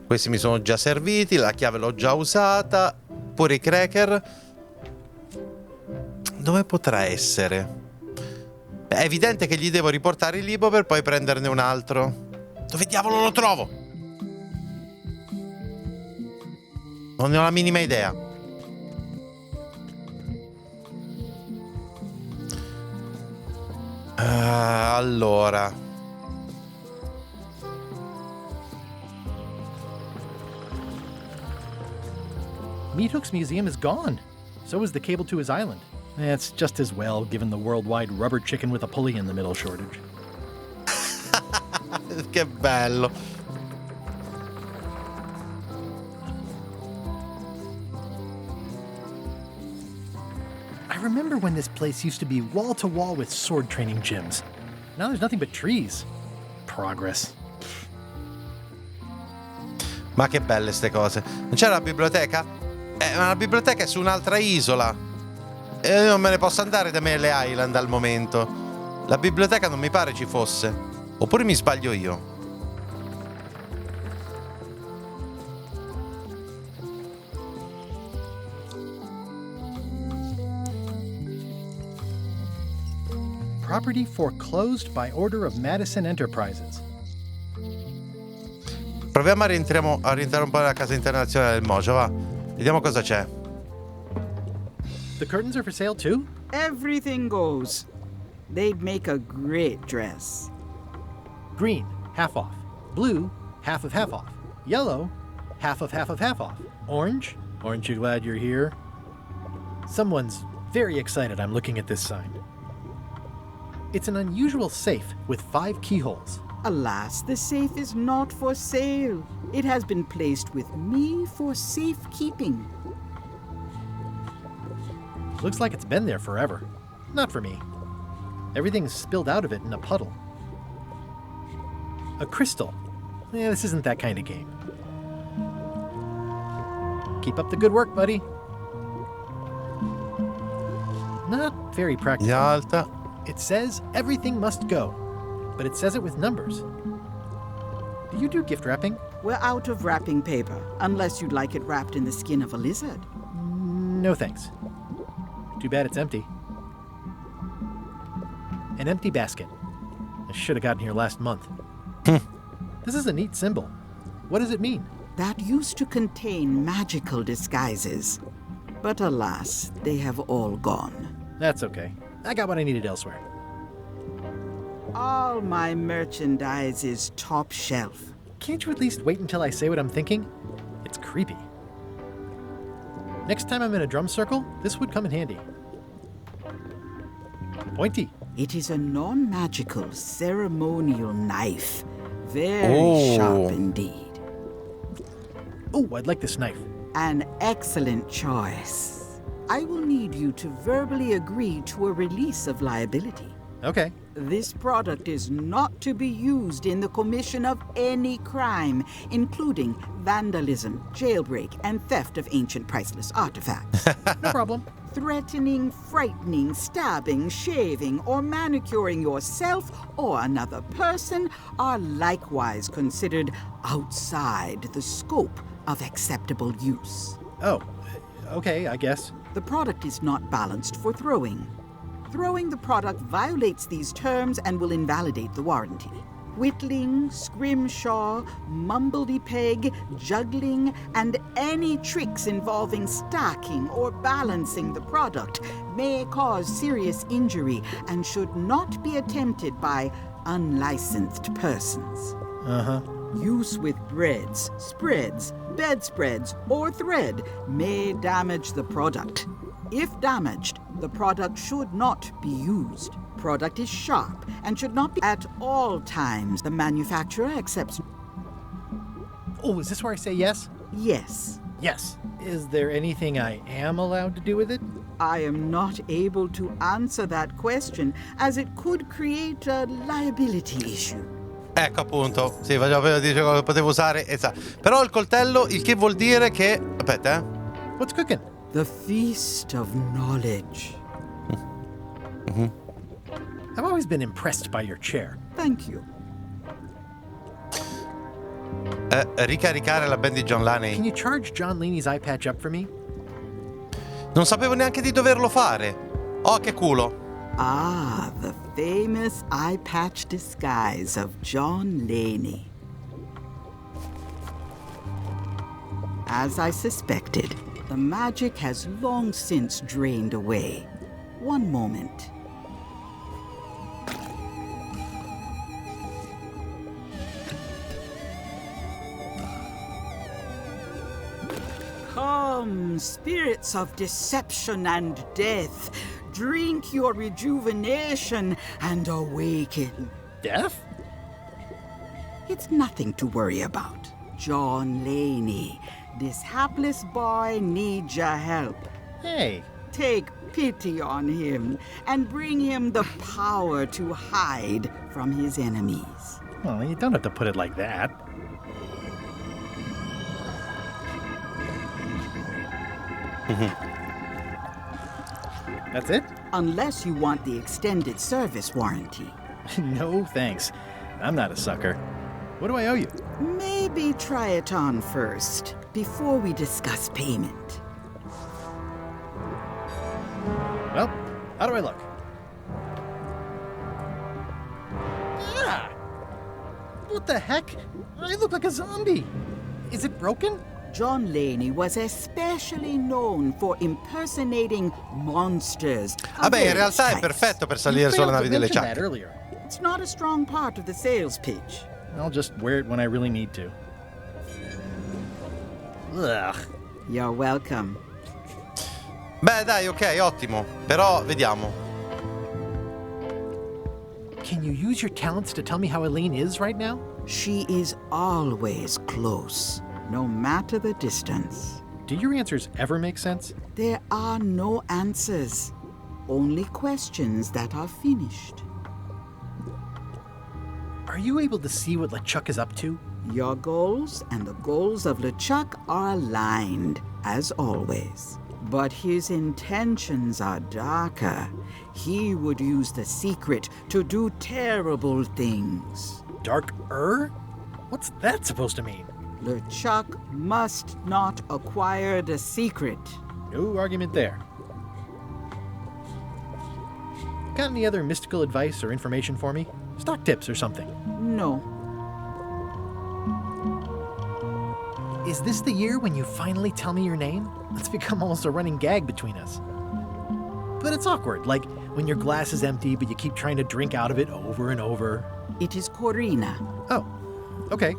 Questi mi sono già serviti, la chiave l'ho già usata. Pure i cracker. Dove potrà essere? È evidente che gli devo riportare il libro per poi prenderne un altro. Dove diavolo lo trovo? Non ne ho la minima idea. Allora. Meathook's museum is gone. So is the cable to his island. It's just as well, given the worldwide rubber chicken with a pulley in the middle shortage. Che bello. I remember when this place used to be wall-to-wall with sword training gyms. Now there's nothing but trees. Progress. Ma che belle ste cose. Non c'era la biblioteca? Ma la biblioteca è su un'altra isola. E io non me ne posso andare da MIEI Island al momento. La biblioteca non mi pare ci fosse. Oppure mi sbaglio io. Property foreclosed by order of Madison Enterprises. Proviamo a rientrare un po' nella casa internazionale del Mojo, va. Vediamo cosa c'è. The curtains are for sale too? Everything goes. They'd make a great dress. Green, half off. Blue, half of half off. Yellow, half of half of half off. Orange, aren't you glad you're here? Someone's very excited I'm looking at this sign. It's an unusual safe with 5 keyholes. Alas, the safe is not for sale. It has been placed with me for safekeeping. Looks like it's been there forever. Not for me. Everything's spilled out of it in a puddle. A crystal. This isn't that kind of game. Keep up the good work, buddy. Not very practical. Alta. It says everything must go, but it says it with numbers. Do you do gift wrapping? We're out of wrapping paper, unless you'd like it wrapped in the skin of a lizard. No thanks. Too bad it's empty. An empty basket. I should have gotten here last month. This is a neat symbol. What does it mean? That used to contain magical disguises. But alas, they have all gone. That's okay. I got what I needed elsewhere. All my merchandise is top shelf. Can't you at least wait until I say what I'm thinking? It's creepy. Next time I'm in a drum circle, this would come in handy. Pointy. It is a non-magical ceremonial knife. Very sharp indeed. Oh, I'd like this knife. An excellent choice. I will need you to verbally agree to a release of liability. Okay. This product is not to be used in the commission of any crime, including vandalism, jailbreak, and theft of ancient priceless artifacts. No problem. Threatening, frightening, stabbing, shaving, or manicuring yourself or another person are likewise considered outside the scope of acceptable use. Oh, okay, I guess. The product is not balanced for throwing. Throwing the product violates these terms and will invalidate the warranty. Whittling, scrimshaw, mumbledy-peg, juggling, and any tricks involving stacking or balancing the product may cause serious injury and should not be attempted by unlicensed persons. Uh-huh. Use with breads, spreads, bedspreads, or thread may damage the product. If damaged, the product should not be used. product is sharp and should not be at all times. The manufacturer accepts. Oh, is this where I say yes? Yes. Yes. Is there anything I am allowed to do with it? I am not able to answer that question, as it could create a liability issue. Ecco appunto, sì, dice che lo potevo usare, esatto. Però il coltello, il che vuol dire che... Aspetta, What's cooking? The feast of knowledge. Mm-hmm. I've always been impressed by your chair. Thank you. Ricaricare la band di John Laney. Can you charge John Laney's eye patch up for me? Non sapevo neanche di doverlo fare. Oh, che culo. Ah, the famous eye patch disguise of John Laney. As I suspected, the magic has long since drained away. One moment. Come, spirits of deception and death, drink your rejuvenation and awaken. Death? It's nothing to worry about. John Laney, this hapless boy needs your help. Hey. Take pity on him and bring him the power to hide from his enemies. Well, you don't have to put it like that. That's it? Unless you want the extended service warranty. No, thanks. I'm not a sucker. What do I owe you? Maybe try it on first, before we discuss payment. Well, how do I look? Ah! What the heck? I look like a zombie. Is it broken? John Laney was especially known for impersonating monsters. Vabbè, in realtà è perfetto per salire sulle navi delle ciacche. It's not a strong part of the sales pitch. I'll just wear it when I really need to. Ugh. You're welcome. Beh, dai, ok, ottimo. Però, vediamo. Can you use your talents to tell me how Elaine is right now? She is always close, no matter the distance. Do your answers ever make sense? There are no answers, only questions that are finished. Are you able to see what LeChuck is up to? Your goals and the goals of LeChuck are aligned, as always. But his intentions are darker. He would use the secret to do terrible things. Darker? What's that supposed to mean? LeChuck must not acquire the secret. No argument there. Got any other mystical advice or information for me? Stock tips or something? No. Is this the year when you finally tell me your name? It's become almost a running gag between us. But it's awkward, like when your glass is empty but you keep trying to drink out of it over and over. It is Corina. Oh, okay.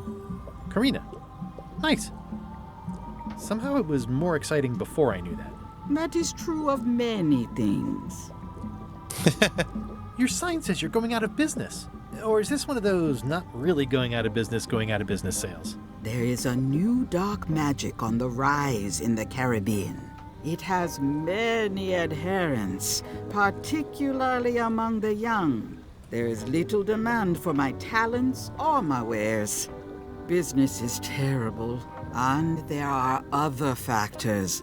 Karina. Nice. Somehow it was more exciting before I knew that. That is true of many things. Your sign says you're going out of business. Or is this one of those not really going out of business sales? There is a new dark magic on the rise in the Caribbean. It has many adherents, particularly among the young. There is little demand for my talents or my wares. Business is terrible, and there are other factors.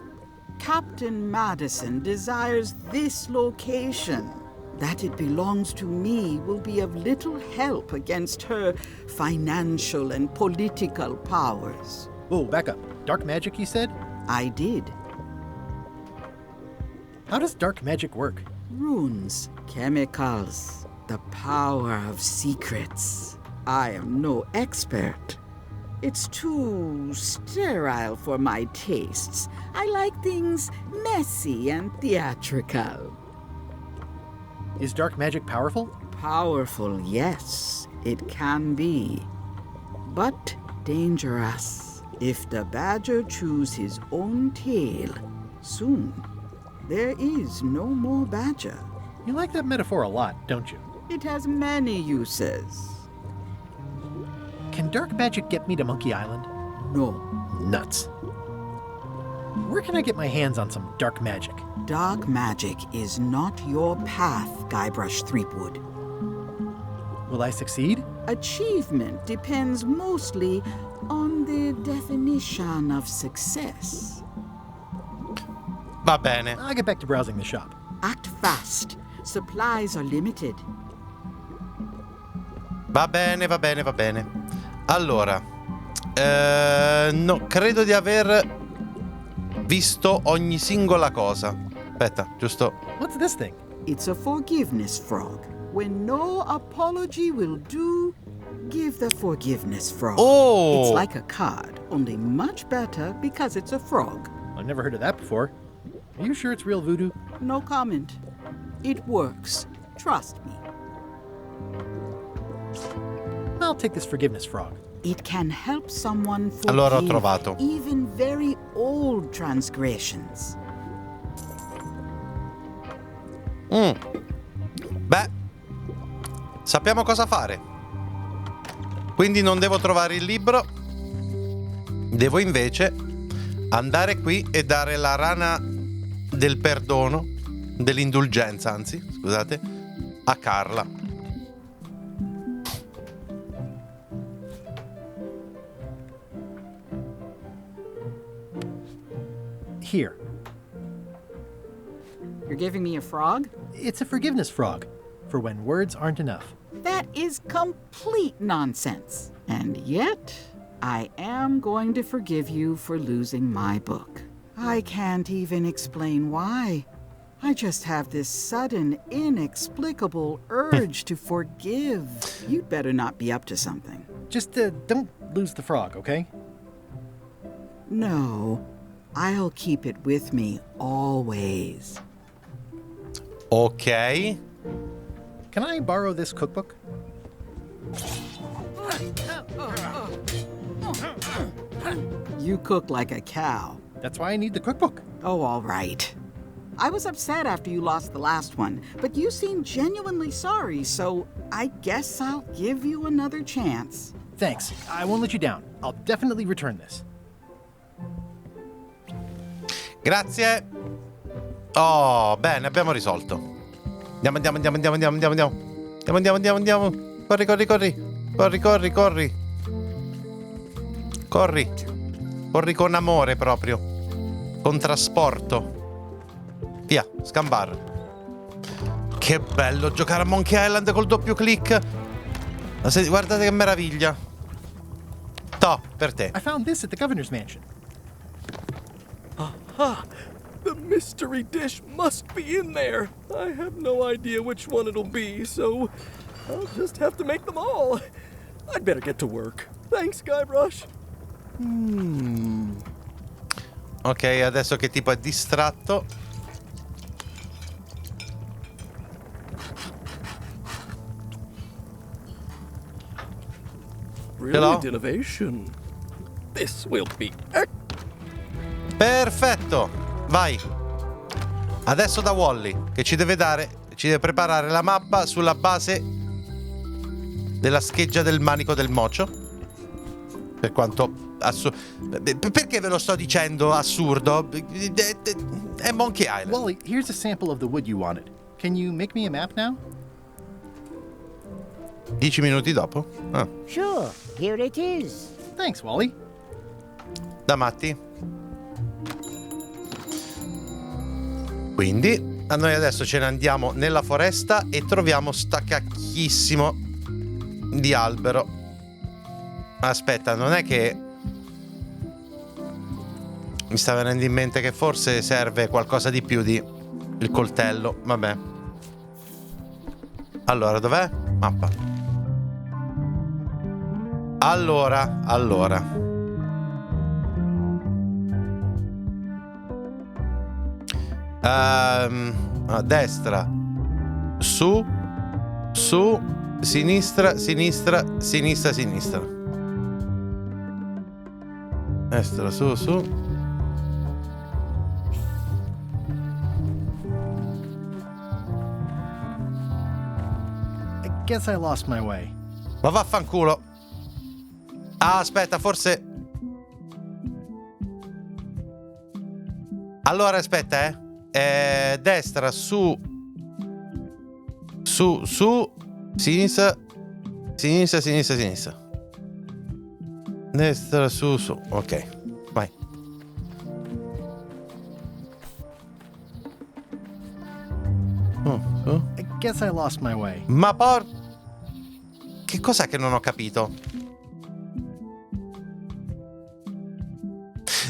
Captain Madison desires this location. That it belongs to me will be of little help against her financial and political powers. Whoa, back up. Dark magic, you said? I did. How does dark magic work? Runes, chemicals, the power of secrets. I am no expert. It's too sterile for my tastes. I like things messy and theatrical. Is dark magic powerful? Powerful, yes, it can be. But dangerous. If the badger chews his own tail, soon there is no more badger. You like that metaphor a lot, don't you? It has many uses. Can dark magic get me to Monkey Island? No. Nuts. Where can I get my hands on some dark magic? Dark magic is not your path, Guybrush Threepwood. Will I succeed? Achievement depends mostly on the definition of success. Va bene. I'll get back to browsing the shop. Act fast. Supplies are limited. Va bene, va bene, va bene. Allora, no, credo di aver visto ogni singola cosa. Aspetta, giusto. What's this thing? It's a forgiveness frog. When no apology will do, give the forgiveness frog. Oh! It's like a card, only much better because it's a frog. I've never heard of that before. Are you sure it's real voodoo? No comment. It works. Trust me. I'll take this forgiveness frog. It can help someone forgive Allora ho trovato. even very old transgressions. Beh, sappiamo cosa fare. Quindi non devo trovare il libro. Devo invece andare qui e dare la rana del perdono, dell'indulgenza, anzi, scusate, a Carla. Here. You're giving me a frog? It's a forgiveness frog, for when words aren't enough. That is complete nonsense. And yet, I am going to forgive you for losing my book. I can't even explain why. I just have this sudden, inexplicable urge to forgive. You'd better not be up to something. Just don't lose the frog, okay? No, I'll keep it with me always. Ok. Can I borrow this cookbook? You cook like a cow. That's why I need the cookbook. Oh, all right. I was upset after you lost the last one, but you seemed genuinely sorry, so I guess I'll give you another chance. Thanks. I won't let you down. I'll definitely return this. Grazie. Oh, bene, abbiamo risolto. Andiamo. Corri. Corri con amore proprio. Con trasporto. Via, scambar. Che bello giocare a Monkey Island col doppio click. Guardate che meraviglia. Toh, per te. I found this at the governor's mansion. Aha! The mystery dish must be in there. I have no idea which one it'll be, so I'll just have to make them all. I'd better get to work. Thanks, Guybrush. Ok, adesso che tipo è distratto. Brilliant innovation. This will be Perfetto. Vai. Adesso da Wally, che ci deve preparare la mappa sulla base della scheggia del manico del mocio. Per quanto perché ve lo sto dicendo assurdo? È Monkey Island. Wally, here's a sample of the wood you wanted. Can you make me a map now? 10 minuti dopo? Ah. Sure, here it is. Thanks, Wally. Da matti. Quindi noi adesso ce ne andiamo nella foresta e troviamo sta cacchissimo di albero. Aspetta, non è che mi sta venendo in mente che forse serve qualcosa di più di il coltello. Vabbè. Allora, dov'è? Mappa. Allora. A destra. Su. Sinistra. Destra, su. guess I lost my way. Ma vaffanculo. Ah, aspetta, forse... Allora, aspetta, destra, su, sinistra, sinistra, sinistra, sinistra. Destra, su. Ok, vai. Su. I guess I lost my way. Ma che cos'è che non ho capito?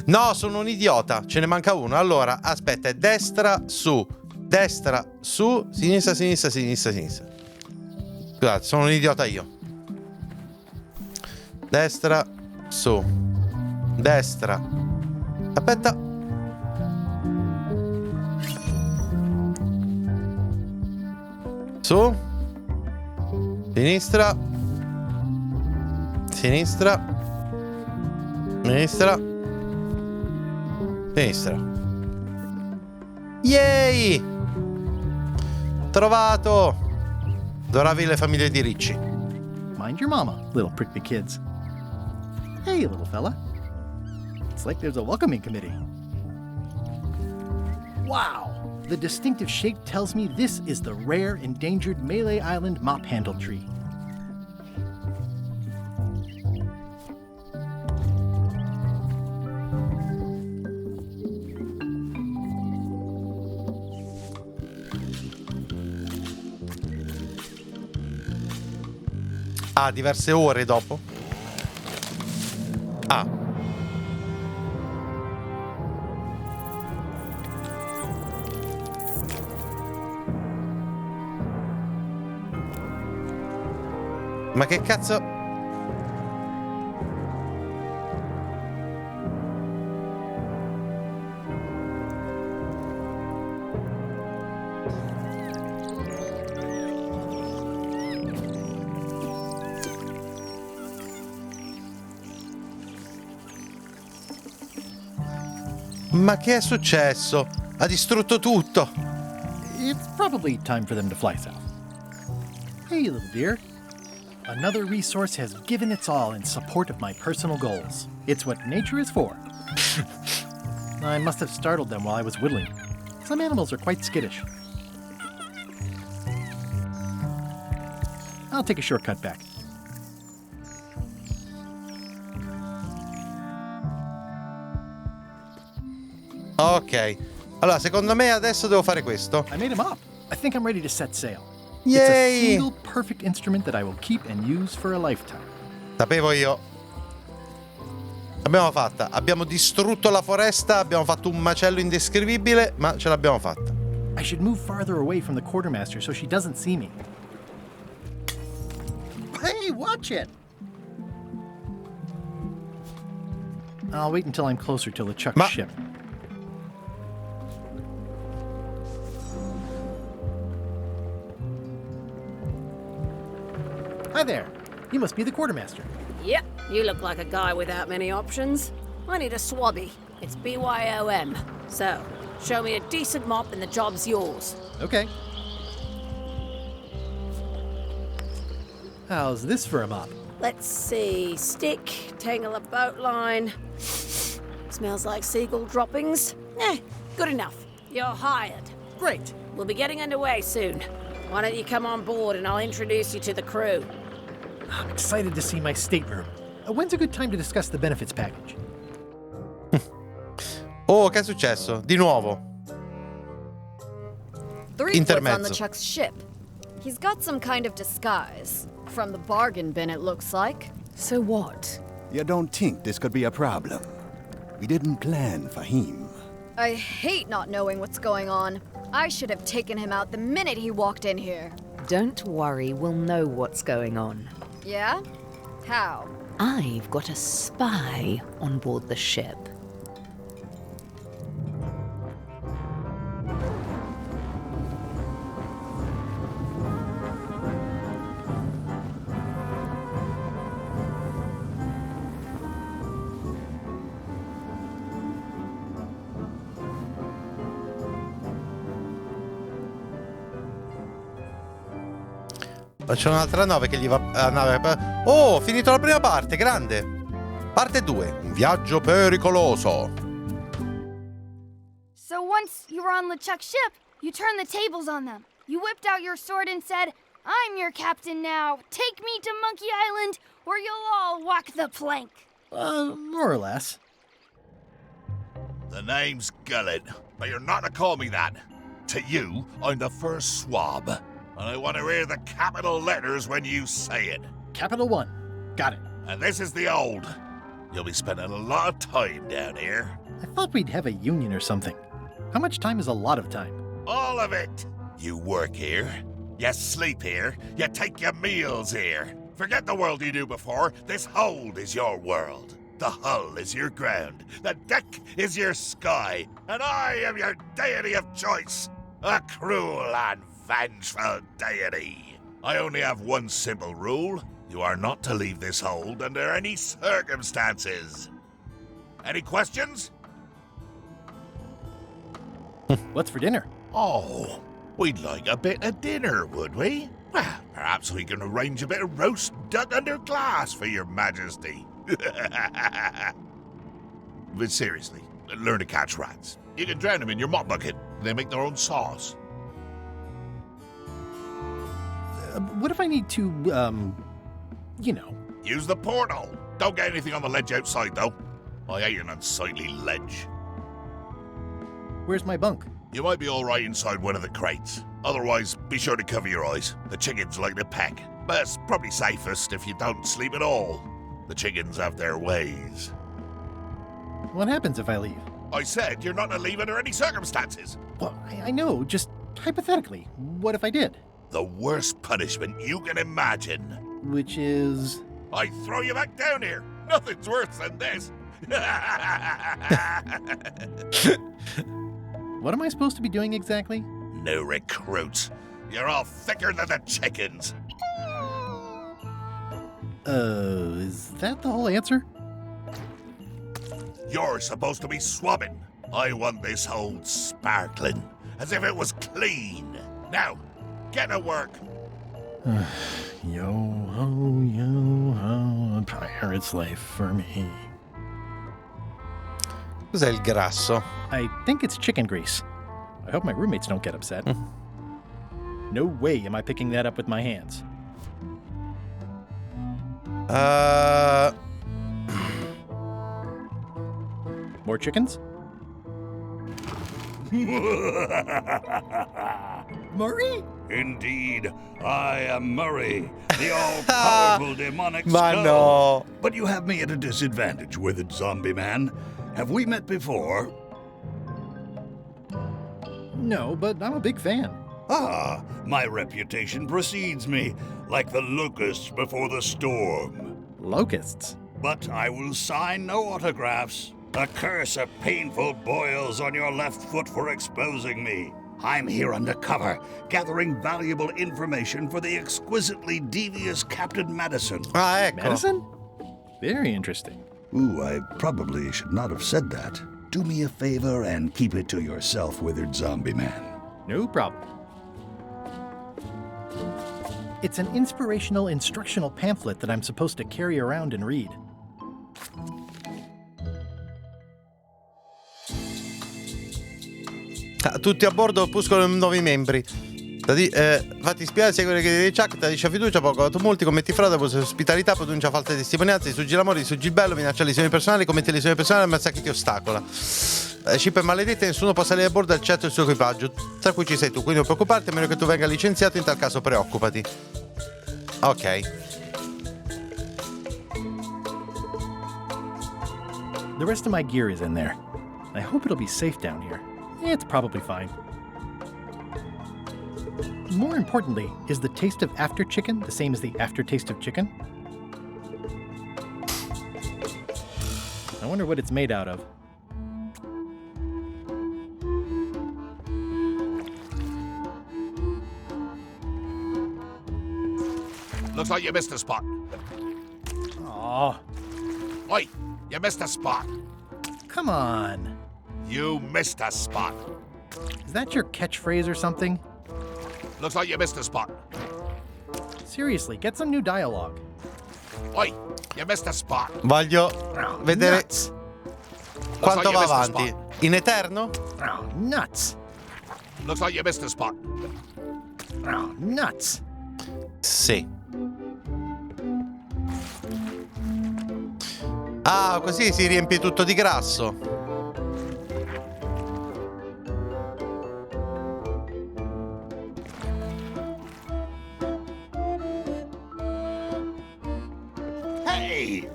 No, sono un idiota, ce ne manca uno. Allora, aspetta, è destra, su, sinistra, sinistra, sinistra, sinistra. Scusate, sono un idiota io. Destra, su, destra. Aspetta. Su, sinistra, sinistra, sinistra, sinistra. Yay! Trovato! Adoravi le famiglie di ricci. Mind your mama, little prickly kids. Hey, little fella. It's like there's a welcoming committee. Wow! The distinctive shape tells me this is the rare, endangered Malay Island mop handle tree. Ah, diverse ore dopo? Ah. Ma che cazzo? Ma che è successo? Ha distrutto tutto. It's probably time for them to fly south. Hey, little dear. Another resource has given its all in support of my personal goals. It's what nature is for. I must have startled them while I was whittling. Some animals are quite skittish. I'll take a shortcut back. Ok. Allora, secondo me adesso devo fare questo. I made him up. I think I'm ready to set sail. Yay! It's a single perfect instrument that I will keep and use for a lifetime. Sapevo io. L'abbiamo fatta. Abbiamo distrutto la foresta, abbiamo fatto un macello indescrivibile, ma ce l'abbiamo fatta. I should move farther away from the quartermaster so she doesn't see me. Hey, watch it! I'll wait until I'm closer to LeChuck's ship. Hi there. You must be the quartermaster. Yep, you look like a guy without many options. I need a swabby. It's BYOM. So, show me a decent mop and the job's yours. Okay. How's this for a mop? Let's see. Stick, tangle a boat line. Smells like seagull droppings. Good enough. You're hired. Great. We'll be getting underway soon. Why don't you come on board and I'll introduce you to the crew. I'm excited to see my stateroom. When's a good time to discuss the benefits package? Oh, che è successo? Di nuovo. Threepwood's on LeChuck's ship. He's got some kind of disguise. From the bargain bin, it looks like. So what? You don't think this could be a problem? We didn't plan for him. I hate not knowing what's going on. I should have taken him out the minute he walked in here. Don't worry, we'll know what's going on. Yeah? How? I've got a spy on board the ship. C'è un'altra nave che gli va... Oh, ho finito la prima parte, grande! Parte 2, un viaggio pericoloso. So once you were on LeChuck's ship, you turned the tables on them. You whipped out your sword and said, "I'm your captain now. Take me to Monkey Island, or you'll all walk the plank." More or less. The name's Gullet, but you're not to call me that. To you, I'm the first swab, and I want to hear the capital letters when you say it. Capital 1. Got it. And this is the old. You'll be spending a lot of time down here. I thought we'd have a union or something. How much time is a lot of time? All of it. You work here, you sleep here, you take your meals here. Forget the world you knew before. This hold is your world. The hull is your ground. The deck is your sky. And I am your deity of choice. A cruel and vengeful deity. I only have one simple rule. You are not to leave this hold under any circumstances. Any questions? What's for dinner? Oh, we'd like a bit of dinner, would we? Well, perhaps we can arrange a bit of roast duck under glass for your majesty. But seriously, learn to catch rats. You can drown them in your mop bucket. They make their own sauce. What if I need to, Use the portal. Don't get anything on the ledge outside, though. I hate an unsightly ledge. Where's my bunk? You might be all right inside one of the crates. Otherwise, be sure to cover your eyes. The chickens like to peck. But it's probably safest if you don't sleep at all. The chickens have their ways. What happens if I leave? I said you're not to leave under any circumstances. Well, I know, just hypothetically. What if I did? The worst punishment you can imagine. Which is? I throw you back down here. Nothing's worse than this. What am I supposed to be doing exactly? No recruits. You're all thicker than the chickens. Is that the whole answer? You're supposed to be swabbing. I want this hold sparkling, as if it was clean. Now, get to work. Yo-ho, a pirate's life for me. Cos'è il grasso? I think it's chicken grease. I hope my roommates don't get upset. No way am I picking that up with my hands. More chickens? Murray? Indeed, I am Murray, the all-powerful demonic Ma skull. no. But you have me at a disadvantage, withered zombie man. Have we met before? No, but I'm a big fan. Ah, my reputation precedes me, like the locusts before the storm. Locusts? But I will sign no autographs. A curse of painful boils on your left foot for exposing me. I'm here undercover, gathering valuable information for the exquisitely devious Captain Madison. Ah, ecco. Madison? Very interesting. Ooh, I probably should not have said that. Do me a favor and keep it to yourself, withered zombie man. No problem. It's an inspirational instructional pamphlet that I'm supposed to carry around and read. Tutti a bordo, opuscolo nuovi membri. Fatti spiare, seguire che di Chuck, tradisce fiducia, poco tumulti, commetti frode, abuso di ospitalità, pronuncia false testimonianze, distruggi l'amore, distruggi il bello, minaccia lesioni personali, commetti lesioni personali, ammazza chi ti ostacola. Ship è maledetta e nessuno può salire a bordo eccetto il suo equipaggio, tra cui ci sei tu, quindi non preoccuparti, a meno che tu venga licenziato, in tal caso preoccupati. Ok. The rest of my gear is in there. I hope it'll be safe down here. It's probably fine. More importantly, is the taste of after chicken the same as the aftertaste of chicken? I wonder what it's made out of. Looks like you missed a spot. Aw. Oi, you missed a spot. Come on. You missed a spot. Is that your catchphrase or something? Looks like you missed a spot. Seriously, get some new dialogue. Oi, you missed a spot. Voglio vedere Nuts. quanto like you va missed the avanti. In eterno? Nuts. Looks like you missed a spot. Nuts. Sì. Ah, così si riempie tutto di grasso. Hey!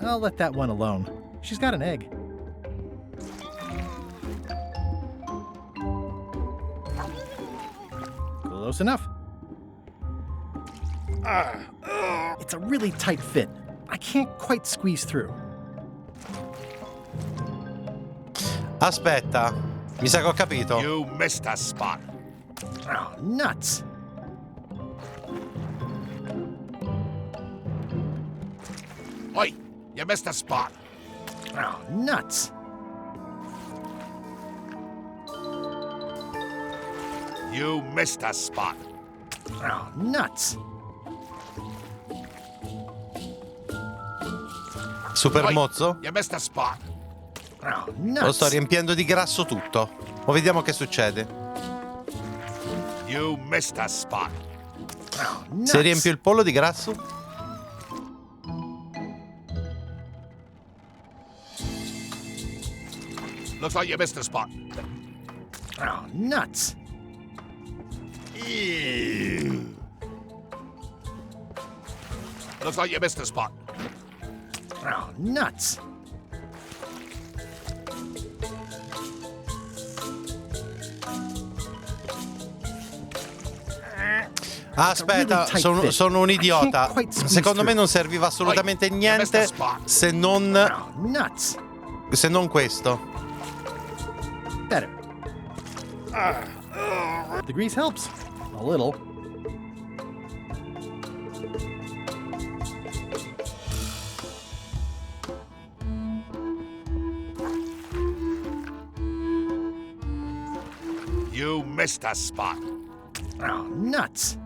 I'll let that one alone. She's got an egg. Close enough. It's a really tight fit. I can't quite squeeze through. Aspetta, mi sa che ho capito. You missed a spot. Nuts. Oi, you missed a spot. Nuts. You missed a spot. Nuts. Super Oi, mozzo? you missed a spot. Lo sto riempiendo di grasso tutto. O vediamo che succede. You missed a spot. Se riempio il pollo di grasso? Looks like you missed a spot. Nuts. Ew. Looks like you missed a spot. Nuts. Aspetta, sono un idiota. Secondo me non serviva assolutamente niente se non questo. Better. The grease helps. A little. You missed a spot. Nuts.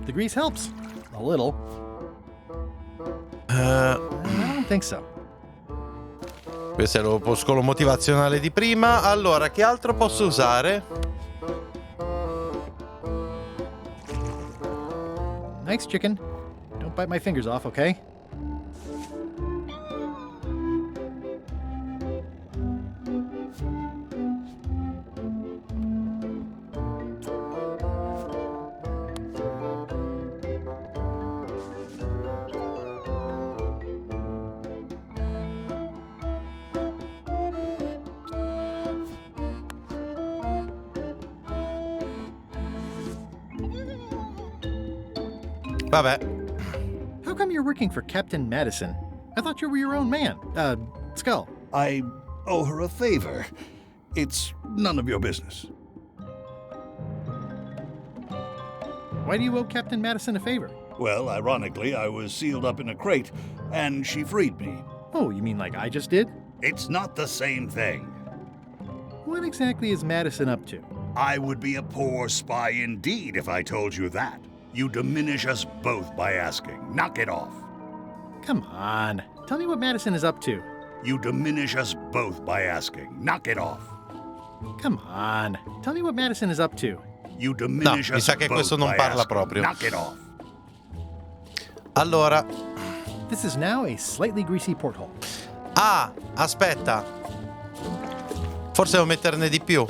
The grease helps. A little. I don't think so. Questo è l'opuscolo motivazionale di prima. Allora, che altro posso usare? Nice chicken. Don't bite my fingers off, okay? Vabbè. How come you're working for Captain Madison? I thought you were your own man. Skull. I owe her a favor. It's none of your business. Why do you owe Captain Madison a favor? Well, ironically, I was sealed up in a crate, and she freed me. Oh, you mean like I just did? It's not the same thing. What exactly is Madison up to? I would be a poor spy indeed if I told you that. You diminish us both by asking. Knock it off. Come on. Tell me what Madison is up to. You diminish us both by asking. Knock it off. Come on. Tell me what Madison is up to. You diminish No, mi us sa che both questo non by parla asking. proprio. Knock it off. Allora. This is now a slightly greasy porthole. Ah, aspetta. Forse devo metterne di più.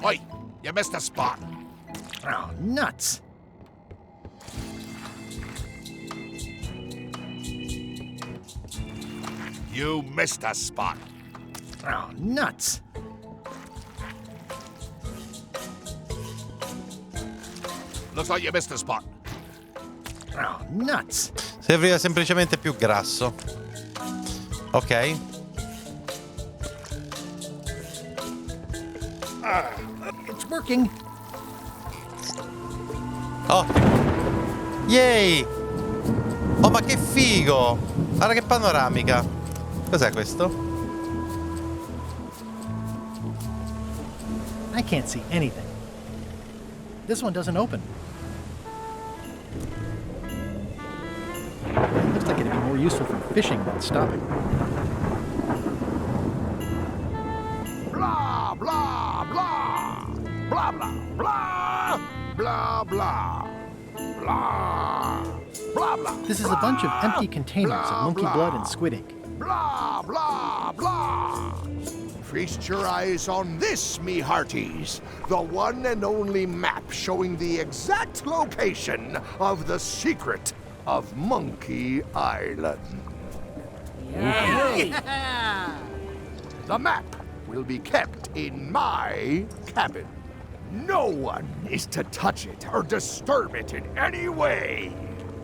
Oi, you missed a spot. Nuts. You missed a spot. Nuts. Looks like you missed a spot. Nuts. Serviva semplicemente più grasso. Ok. It's working. Ottimo. Yay! Oh, ma che figo! Guarda che panoramica. Cos'è questo? I can't see anything. This one doesn't open. It looks like it'd be more useful for fishing than stopping. Blah, blah, blah. Blah, blah, blah. Blah, blah. Blah. Blah, blah. This is a bunch of empty containers of monkey blood and squid ink. Blah, blah, blah. Feast your eyes on this, me hearties. The one and only map showing the exact location of the secret of Monkey Island. Yeah. The map will be kept in my cabin. No one is to touch it or disturb it in any way.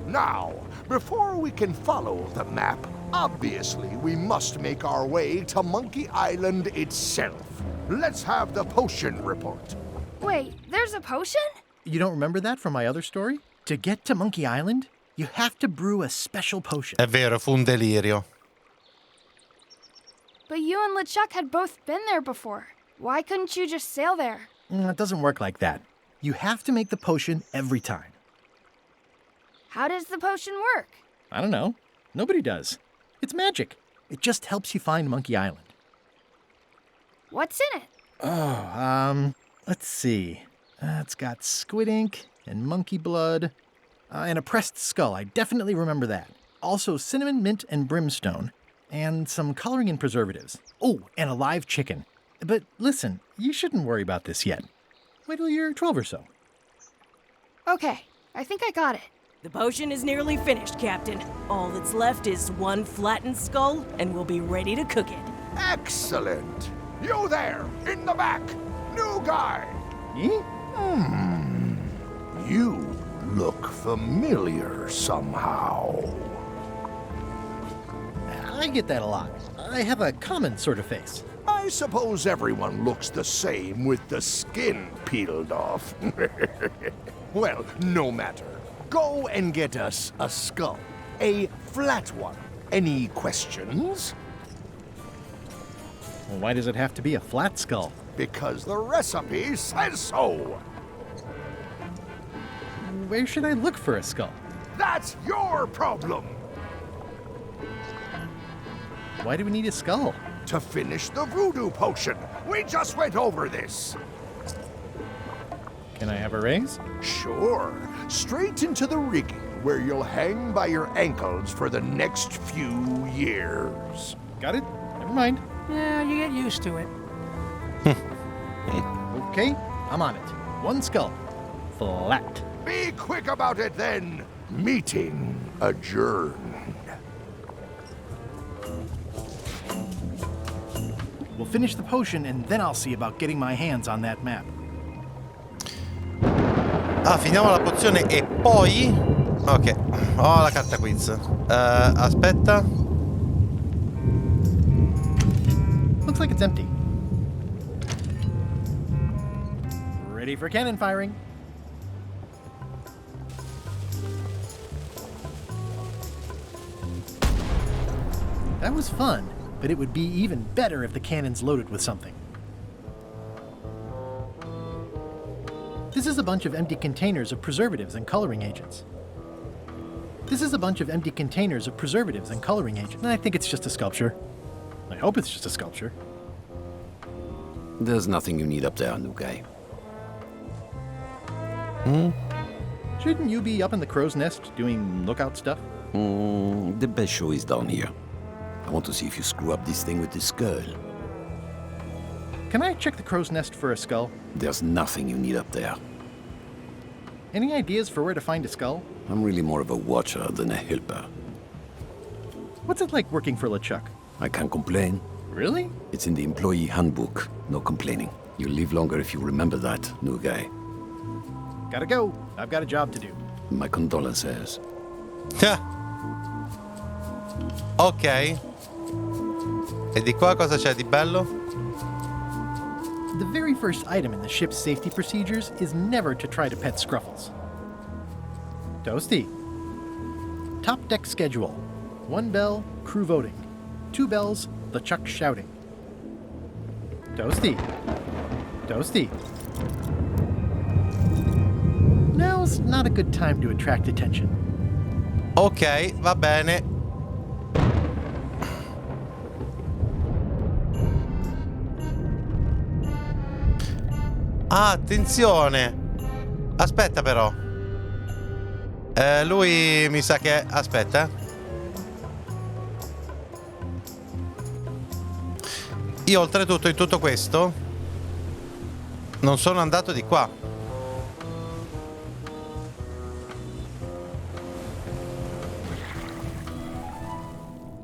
Now, before we can follow the map, obviously we must make our way to Monkey Island itself. Let's have the potion report. Wait, there's a potion? You don't remember that from my other story? To get to Monkey Island, you have to brew a special potion. È vero, fu un delirio. But you and LeChuck had both been there before. Why couldn't you just sail there? It doesn't work like that. You have to make the potion every time. How does the potion work? I don't know. Nobody does. It's magic. It just helps you find Monkey Island. What's in it? Oh, let's see. It's got squid ink and monkey blood and a pressed skull. I definitely remember that. Also cinnamon, mint, and brimstone. And some coloring and preservatives. Oh, and a live chicken. But listen, you shouldn't worry about this yet. Wait till you're 12 or so. Okay, I think I got it. The potion is nearly finished, Captain. All that's left is one flattened skull, and we'll be ready to cook it. Excellent. You there, in the back. New guy. Me? You look familiar somehow. I get that a lot. I have a common sort of face. I suppose everyone looks the same with the skin peeled off. Well, no matter. Go and get us a skull. A flat one. Any questions? Well, why does it have to be a flat skull? Because the recipe says so. Where should I look for a skull? That's your problem. Why do we need a skull? To finish the voodoo potion. We just went over this. Can I have a raise? Sure. Straight into the rigging, where you'll hang by your ankles for the next few years. Got it? Never mind. Yeah, you get used to it. Okay, I'm on it. One skull. Flat. Be quick about it then. Meeting adjourned. We'll finish the potion and then I'll see about getting my hands on that map. Ah, finiamo la pozione e poi... Ok, ho la carta quiz. Aspetta. Looks like it's empty. Ready for cannon firing. That was fun, but it would be even better if the cannon's loaded with something. This is a bunch of empty containers of preservatives and coloring agents. This is a bunch of empty containers of preservatives and coloring agents. I think it's just a sculpture. I hope it's just a sculpture. There's nothing you need up there, new guy. Shouldn't you be up in the crow's nest doing lookout stuff? The best show is down here. I want to see if you screw up this thing with this girl. Can I check the crow's nest for a skull? There's nothing you need up there. Any ideas for where to find a skull? I'm really more of a watcher than a helper. What's it like working for LeChuck? I can't complain. Really? It's in the employee handbook. No complaining. You'll live longer if you remember that, new guy. Gotta go. I've got a job to do. My condolences. Ok. E di qua cosa c'è di bello? The very first item in the ship's safety procedures is never to try to pet Scruffles. Toasty. Top deck schedule. 1 bell, crew voting. 2 bells, LeChuck shouting. Toasty. Toasty. Now's not a good time to attract attention. Ok, va bene. Ah, attenzione. Aspetta però. Lui mi sa che... Aspetta. Io oltretutto in tutto questo non sono andato di qua.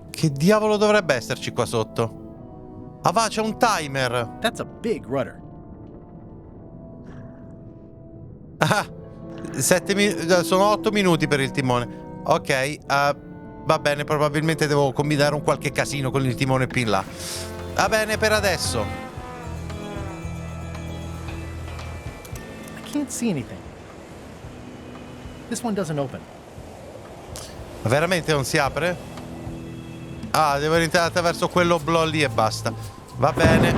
Che diavolo dovrebbe esserci qua sotto? Ah va, c'è un timer. That's a big rudder. Ah, sono 8 minuti per il timone. Ok, va bene, probabilmente devo combinare un qualche casino con il timone più in là. Va bene per adesso. I can't see anything. This one doesn't open. Veramente non si apre? Ah, devo entrare attraverso quell'oblò lì e basta. Va bene.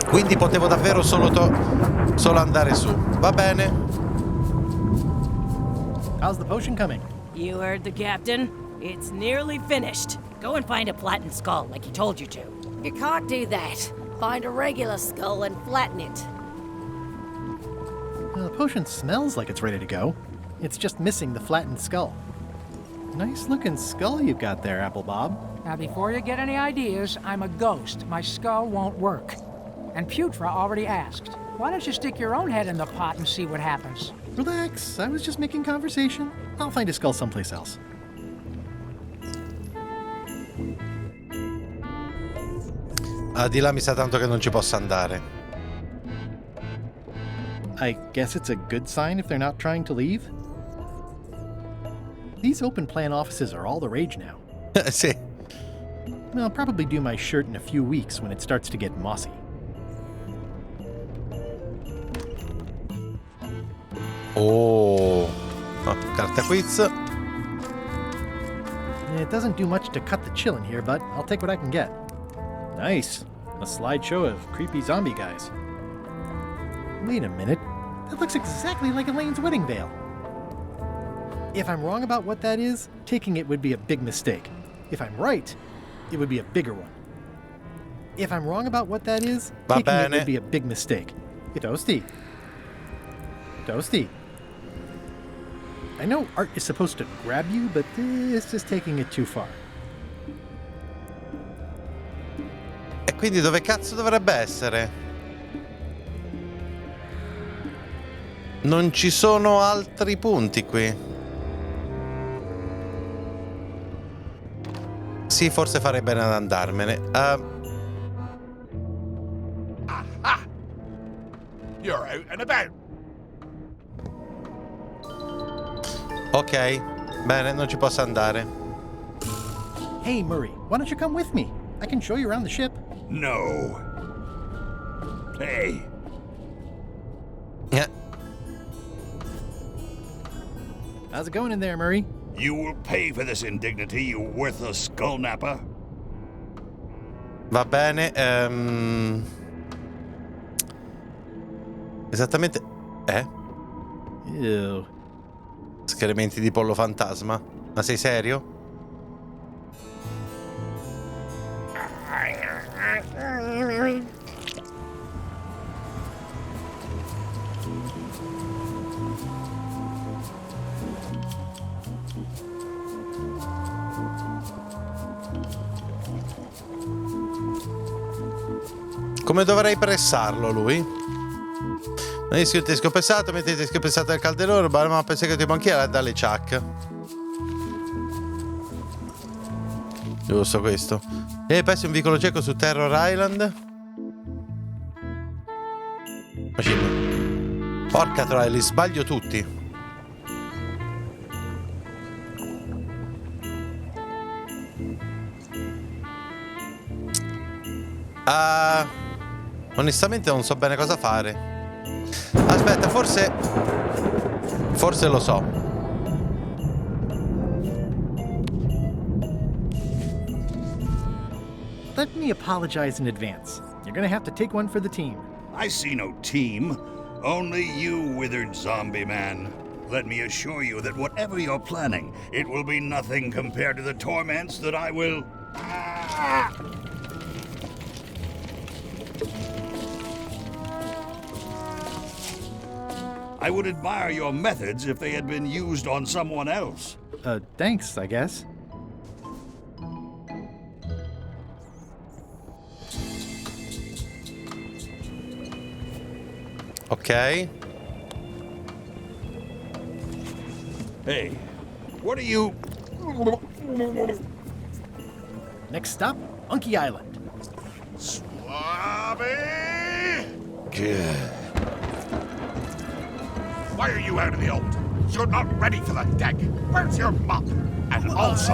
Quindi potevo davvero solo andare su. Va bene. How's the potion coming? You heard the captain. It's nearly finished. Go and find a flattened skull like he told you to. You can't do that. Find a regular skull and flatten it. The potion smells like it's ready to go. It's just missing the flattened skull. Nice looking skull you've got there, Apple Bob. Now, before you get any ideas, I'm a ghost. My skull won't work. And Putra already asked. Why don't you stick your own head in the pot and see what happens? Relax, I was just making conversation. I'll find a skull someplace else. Ah, di là mi sa tanto che non ci possa andare. I guess it's a good sign if they're not trying to leave. These open plan offices are all the rage now. Sì. I'll probably do my shirt in a few weeks when it starts to get mossy. Oh, carta quiz. It doesn't do much to cut the chill in here, but I'll take what I can get. Nice. A slideshow of creepy zombie guys. Wait a minute. That looks exactly like Elaine's wedding veil. If I'm wrong about what that is, taking it would be a big mistake. If I'm right, it would be a bigger one. If I'm wrong about what that is, taking it would be a big mistake. Toasty. Toasty. I know art is supposed to grab you, but this is taking it too far. E quindi dove cazzo dovrebbe essere? Non ci sono altri punti qui. Sì, forse farei bene ad andarmene. You're out and about. Ok, bene, non ci posso andare. Hey, Murray, why don't you come with me? I can show you around the ship. No. Hey. Yeah. How's it going in there, Murray? You will pay for this indignity, you worthless skull napper. Va bene. Esattamente. Ew. Escrementi di pollo fantasma. Ma sei serio? Come dovrei pressarlo lui? Non è scritto scopessato, mettete scopessato nel calderone, ma penso che ti manchi dalle ciak. Giusto questo. E poi c'è un vicolo cieco su Terror Island. Macino. Porca troia, li sbaglio tutti. Onestamente non so bene cosa fare. Aspetta, forse lo so. Let me apologize in advance. You're gonna have to take one for the team. I see no team. Only you, withered zombie man. Let me assure you that whatever you're planning, it will be nothing compared to the torments that I will... I would admire your methods if they had been used on someone else. Thanks, I guess. Ok. Hey, what are you... Next stop, Monkey Island. Swabby! Good. Why are you out of the old? You're not ready for the deck. Where's your mop? And also...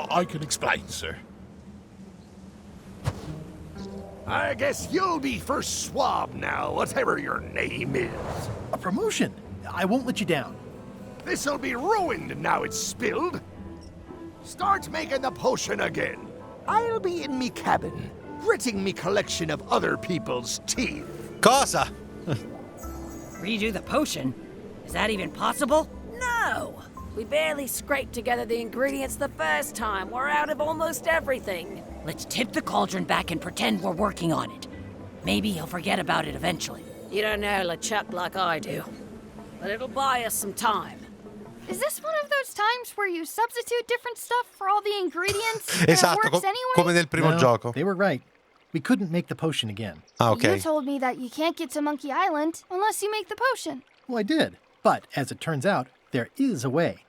I can explain, sir. I guess you'll be first swab now, whatever your name is. A promotion! I won't let you down. This'll be ruined now it's spilled. Start making the potion again. I'll be in me cabin, gritting me collection of other people's teeth. Cosa? Redo the potion? Is that even possible? No! We barely scraped together the ingredients the first time. We're out of almost everything. Let's tip the cauldron back and pretend we're working on it. Maybe he'll forget about it eventually. You don't know LeChuck like I do. But it'll buy us some time. Is this one of those times where you substitute different stuff for all the ingredients and Esatto, it works anyway? come nel primo No, gioco. They were right. We couldn't make the potion again. Ah, ok. You told me that you can't get to Monkey Island unless you make the potion. Well, I did. But, as it turns out, there is a way.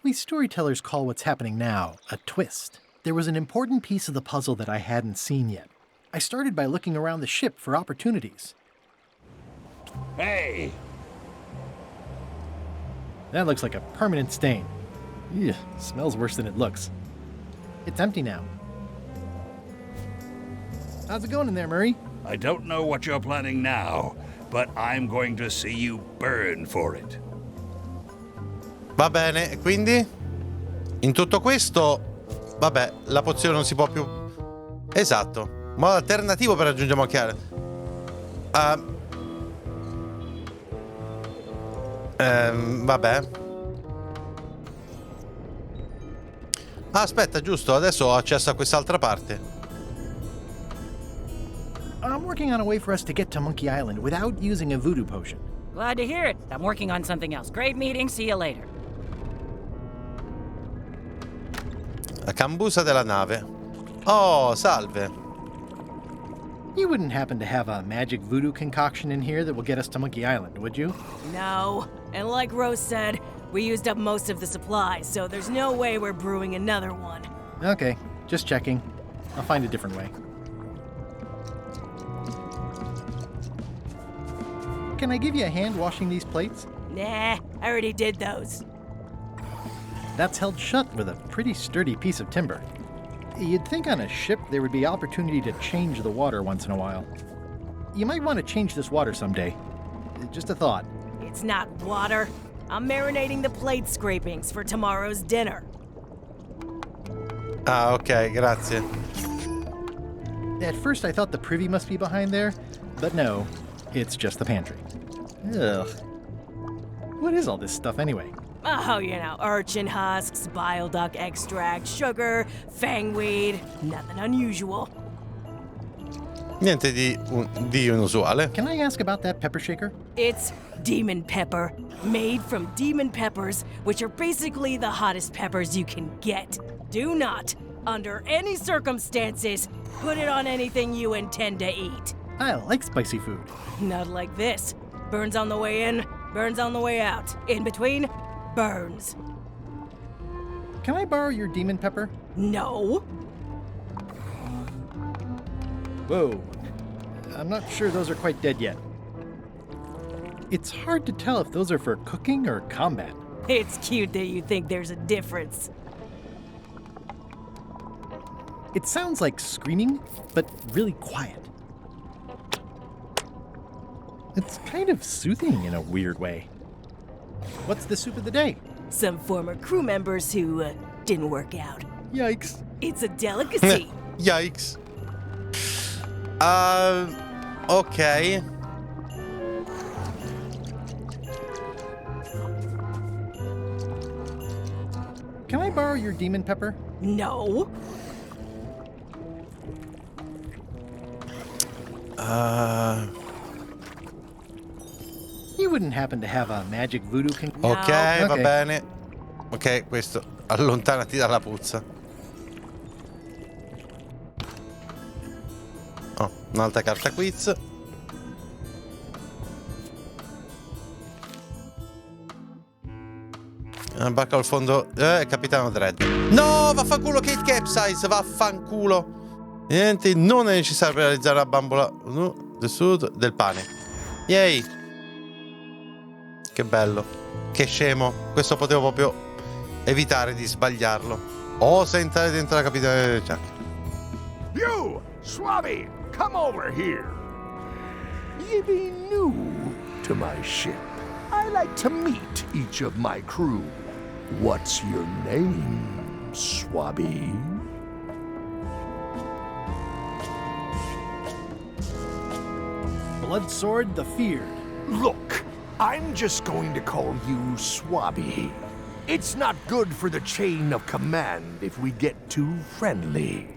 We storytellers call what's happening now a twist. There was an important piece of the puzzle that I hadn't seen yet. I started by looking around the ship for opportunities. Hey! That looks like a permanent stain. Ew, smells worse than it looks. It's empty now. How's it going in there, Murray? I don't know what you're planning now, but I'm going to see you burn for it. Va bene, quindi in tutto questo, vabbè, la pozione non si può più... Esatto, modo alternativo per raggiungere Monkey Island. Vabbè. Ah, aspetta, giusto, adesso ho accesso a quest'altra parte. I'm working on a way for us to get to Monkey Island without using a voodoo potion. Glad to hear it. I'm working on something else. Great meeting. See you later. La cambusa della nave. Oh, salve. You wouldn't happen to have a magic voodoo concoction in here that will get us to Monkey Island, would you? No. And like Rose said, we used up most of the supplies, so there's no way we're brewing another one. Okay, just checking. I'll find a different way. Can I give you a hand washing these plates? Nah, I already did those. That's held shut with a pretty sturdy piece of timber. You'd think on a ship there would be opportunity to change the water once in a while. You might want to change this water someday. Just a thought. It's not water. I'm marinating the plate scrapings for tomorrow's dinner. Ah, ok, grazie. At first I thought the privy must be behind there, but no, it's just the pantry. Ugh. What is all this stuff anyway? Oh, you know, urchin husks, bile duck extract, sugar, fangweed. Nothing unusual. Niente di inusuale. Can I ask about that pepper shaker? It's demon pepper, made from demon peppers, which are basically the hottest peppers you can get. Do not, under any circumstances, put it on anything you intend to eat. I like spicy food. Not like this. Burns on the way in, burns on the way out. In between, burns. Can I borrow your demon pepper? No. Whoa. I'm not sure those are quite dead yet. It's hard to tell if those are for cooking or combat. It's cute that you think there's a difference. It sounds like screaming, but really quiet. It's kind of soothing in a weird way. What's the soup of the day? Some former crew members who didn't work out. Yikes. It's a delicacy. Yikes. Okay. Can I borrow your demon pepper? No. You wouldn't happen to have a magic voodoo can... Ok, va bene. Ok, questo. Allontanati dalla puzza. Oh, un'altra carta quiz. Una barca al fondo. Capitano Dredd. No, vaffanculo Kate Capsize, vaffanculo. Niente, non è necessario per realizzare una bambola tessuto del pane. Yay. Che bello. Che scemo. Questo potevo proprio evitare di sbagliarlo. Oh, se entrare dentro la capitale. You, Swabby, come over here. You be new to my ship. I like to meet each of my crew. What's your name, Swabby? Bloodsword the Feared. Look, I'm just going to call you Swabby. It's not good for the chain of command if we get too friendly.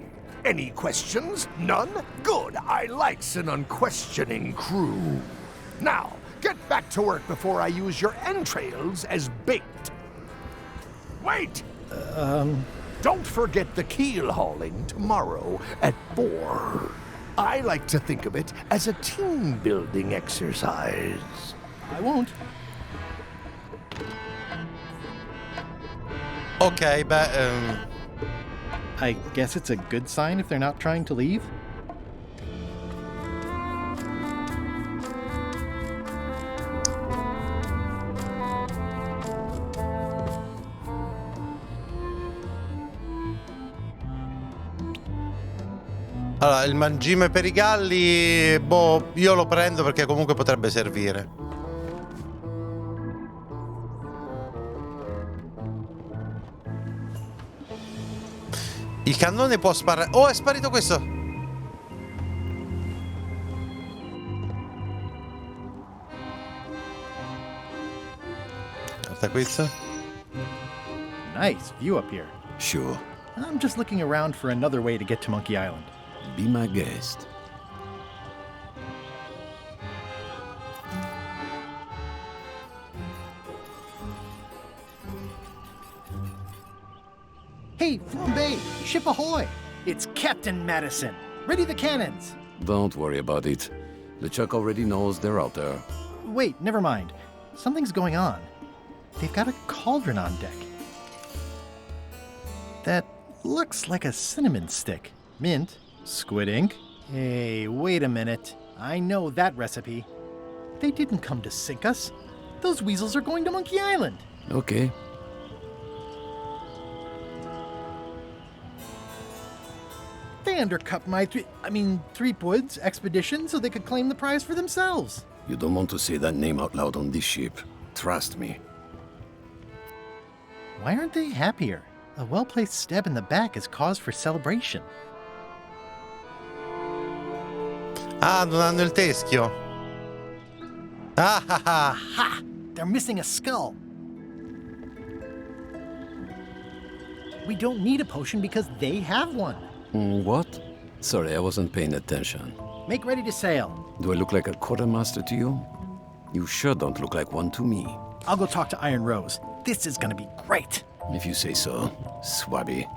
Any questions? None? Good. I likes an unquestioning crew. Now, get back to work before I use your entrails as bait. Wait! Don't forget the keel hauling tomorrow at 4. I like to think of it as a team-building exercise. I won't. Ok, beh... I guess it's a good sign if they're not trying to leave? Allora, il mangime per i galli, boh, io lo prendo perché comunque potrebbe servire. Il cannone può sparare... Oh, è sparito questo! Carta quiz. Nice view up here. Sure. I'm just looking around for another way to get to Monkey Island. Be my guest. Hey, Flambe! Ship ahoy! It's Captain Madison. Ready the cannons. Don't worry about it. LeChuck already knows they're out there. Wait, never mind. Something's going on. They've got a cauldron on deck. That looks like a cinnamon stick. Mint, squid ink. Hey, wait a minute. I know that recipe. They didn't come to sink us. Those weasels are going to Monkey Island. Okay. They undercut my Threepwood's expedition so they could claim the prize for themselves. You don't want to say that name out loud on this ship. Trust me. Why aren't they happier? A well-placed stab in the back is cause for celebration. Ah, non hanno il teschio. Ah ah ah. Aha! They're missing a skull. We don't need a potion because they have one. What? Sorry, I wasn't paying attention. Make ready to sail. Do I look like a quartermaster to you? You sure don't look like one to me. I'll go talk to Iron Rose. This is gonna be great. If you say so, Swabby.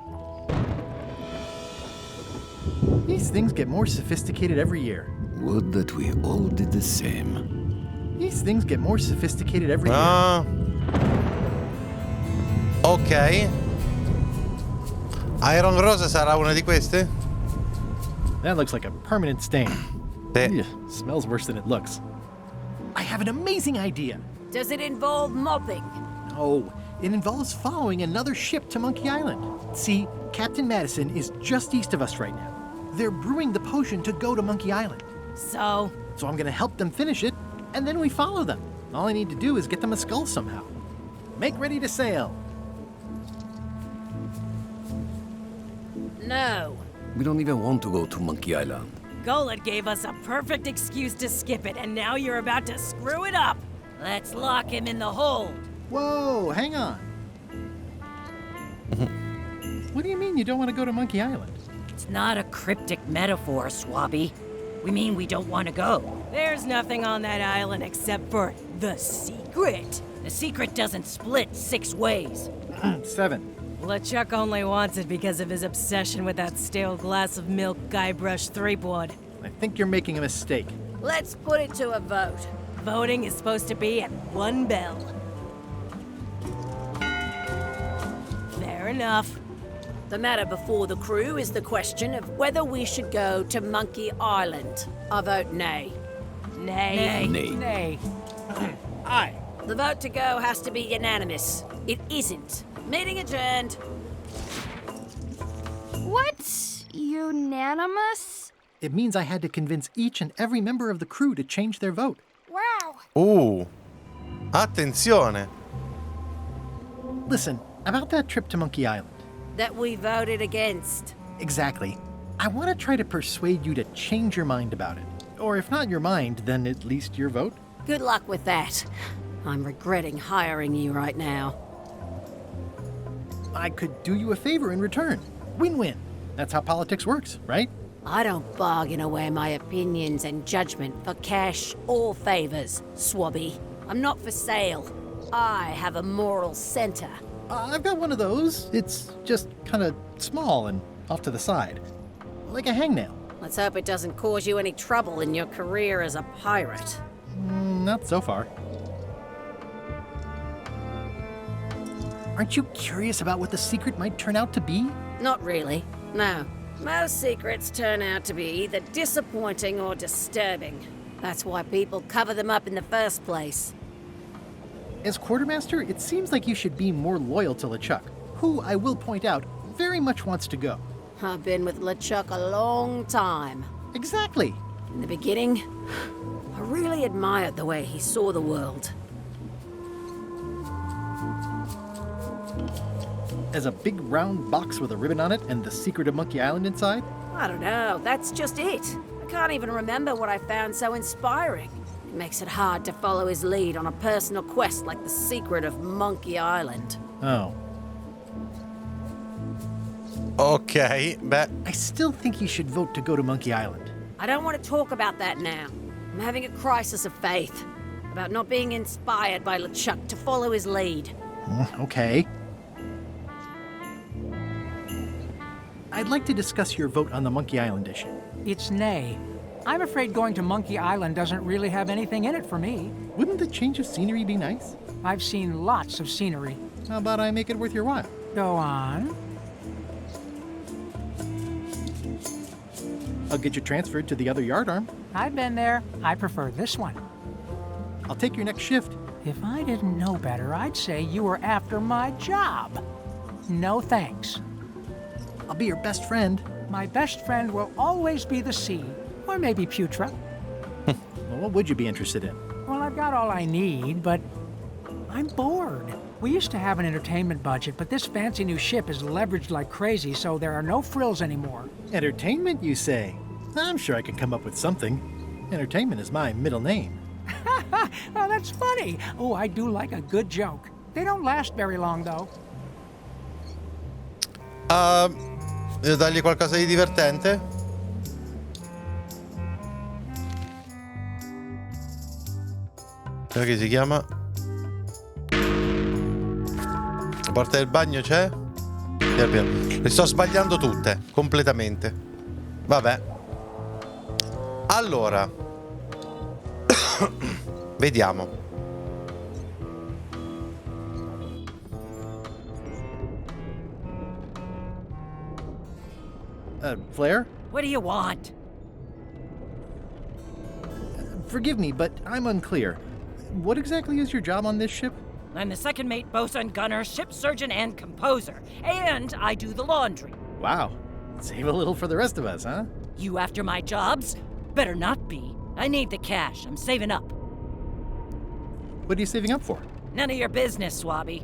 These things get more sophisticated every year. Would that we all did the same. These things get more sophisticated every year. Ok. Iron Rose sarà una di queste? That looks like a permanent stain. Sì. Ugh, smells worse than it looks. I have an amazing idea. Does it involve mopping? No, it involves following another ship to Monkey Island. See, Captain Madison is just east of us right now. They're brewing the potion to go to Monkey Island. So I'm gonna help them finish it, and then we follow them. All I need to do is get them a skull somehow. Make ready to sail. No. We don't even want to go to Monkey Island. Golett gave us a perfect excuse to skip it, and now you're about to screw it up. Let's lock him in the hole. Whoa, hang on. What do you mean you don't want to go to Monkey Island? It's not a cryptic metaphor, Swabby. We mean we don't want to go. There's nothing on that island except for the secret. The secret doesn't split 6 ways. 7. LeChuck only wants it because of his obsession with that stale glass of milk Guybrush Threepwood. I think you're making a mistake. Let's put it to a vote. Voting is supposed to be at 1 bell. Fair enough. The matter before the crew is the question of whether we should go to Monkey Island. I vote nay. Nay. Nay. Nay. Aye. The vote to go has to be unanimous. It isn't. Meeting adjourned. What? Unanimous? It means I had to convince each and every member of the crew to change their vote. Wow. Attenzione. Listen, about that trip to Monkey Island. That we voted against. Exactly. I want to try to persuade you to change your mind about it. Or if not your mind, then at least your vote. Good luck with that. I'm regretting hiring you right now. I could do you a favor in return. Win-win. That's how politics works, right? I don't bargain away my opinions and judgment for cash or favors, Swabby. I'm not for sale. I have a moral center. I've got one of those. It's just kind of small and off to the side. Like a hangnail. Let's hope it doesn't cause you any trouble in your career as a pirate. Not so far. Aren't you curious about what the secret might turn out to be? Not really, no. Most secrets turn out to be either disappointing or disturbing. That's why people cover them up in the first place. As quartermaster, it seems like you should be more loyal to LeChuck, who, I will point out, very much wants to go. I've been with LeChuck a long time. Exactly. In the beginning, I really admired the way he saw the world. As a big round box with a ribbon on it and the secret of Monkey Island inside? I don't know, that's just it. I can't even remember what I found so inspiring. It makes it hard to follow his lead on a personal quest like the secret of Monkey Island. Oh. Ok, beh. I still think you should vote to go to Monkey Island. I don't want to talk about that now. I'm having a crisis of faith about not being inspired by LeChuck to follow his lead. Okay. I'd like to discuss your vote on the Monkey Island issue. It's nay. I'm afraid going to Monkey Island doesn't really have anything in it for me. Wouldn't the change of scenery be nice? I've seen lots of scenery. How about I make it worth your while? Go on. I'll get you transferred to the other yardarm. I've been there. I prefer this one. I'll take your next shift. If I didn't know better, I'd say you were after my job. No thanks. I'll be your best friend. My best friend will always be the sea, or maybe Putra. Well, what would you be interested in? Well, I've got all I need, but I'm bored. We used to have an entertainment budget, but this fancy new ship is leveraged like crazy, so there are no frills anymore. Entertainment, you say? I'm sure I could come up with something. Entertainment is my middle name. Oh, that's funny. Oh, I do like a good joke. They don't last very long, though. Devo dargli qualcosa di divertente? Che si chiama? La porta del bagno c'è? Le sto sbagliando tutte, completamente. Vabbè. Allora. Vediamo. Flair? What do you want? Forgive me, but I'm unclear. What exactly is your job on this ship? I'm the second mate, bosun, gunner, ship surgeon, and composer. And I do the laundry. Wow. Save a little for the rest of us, huh? You after my jobs? Better not be. I need the cash. I'm saving up. What are you saving up for? None of your business, Swabby.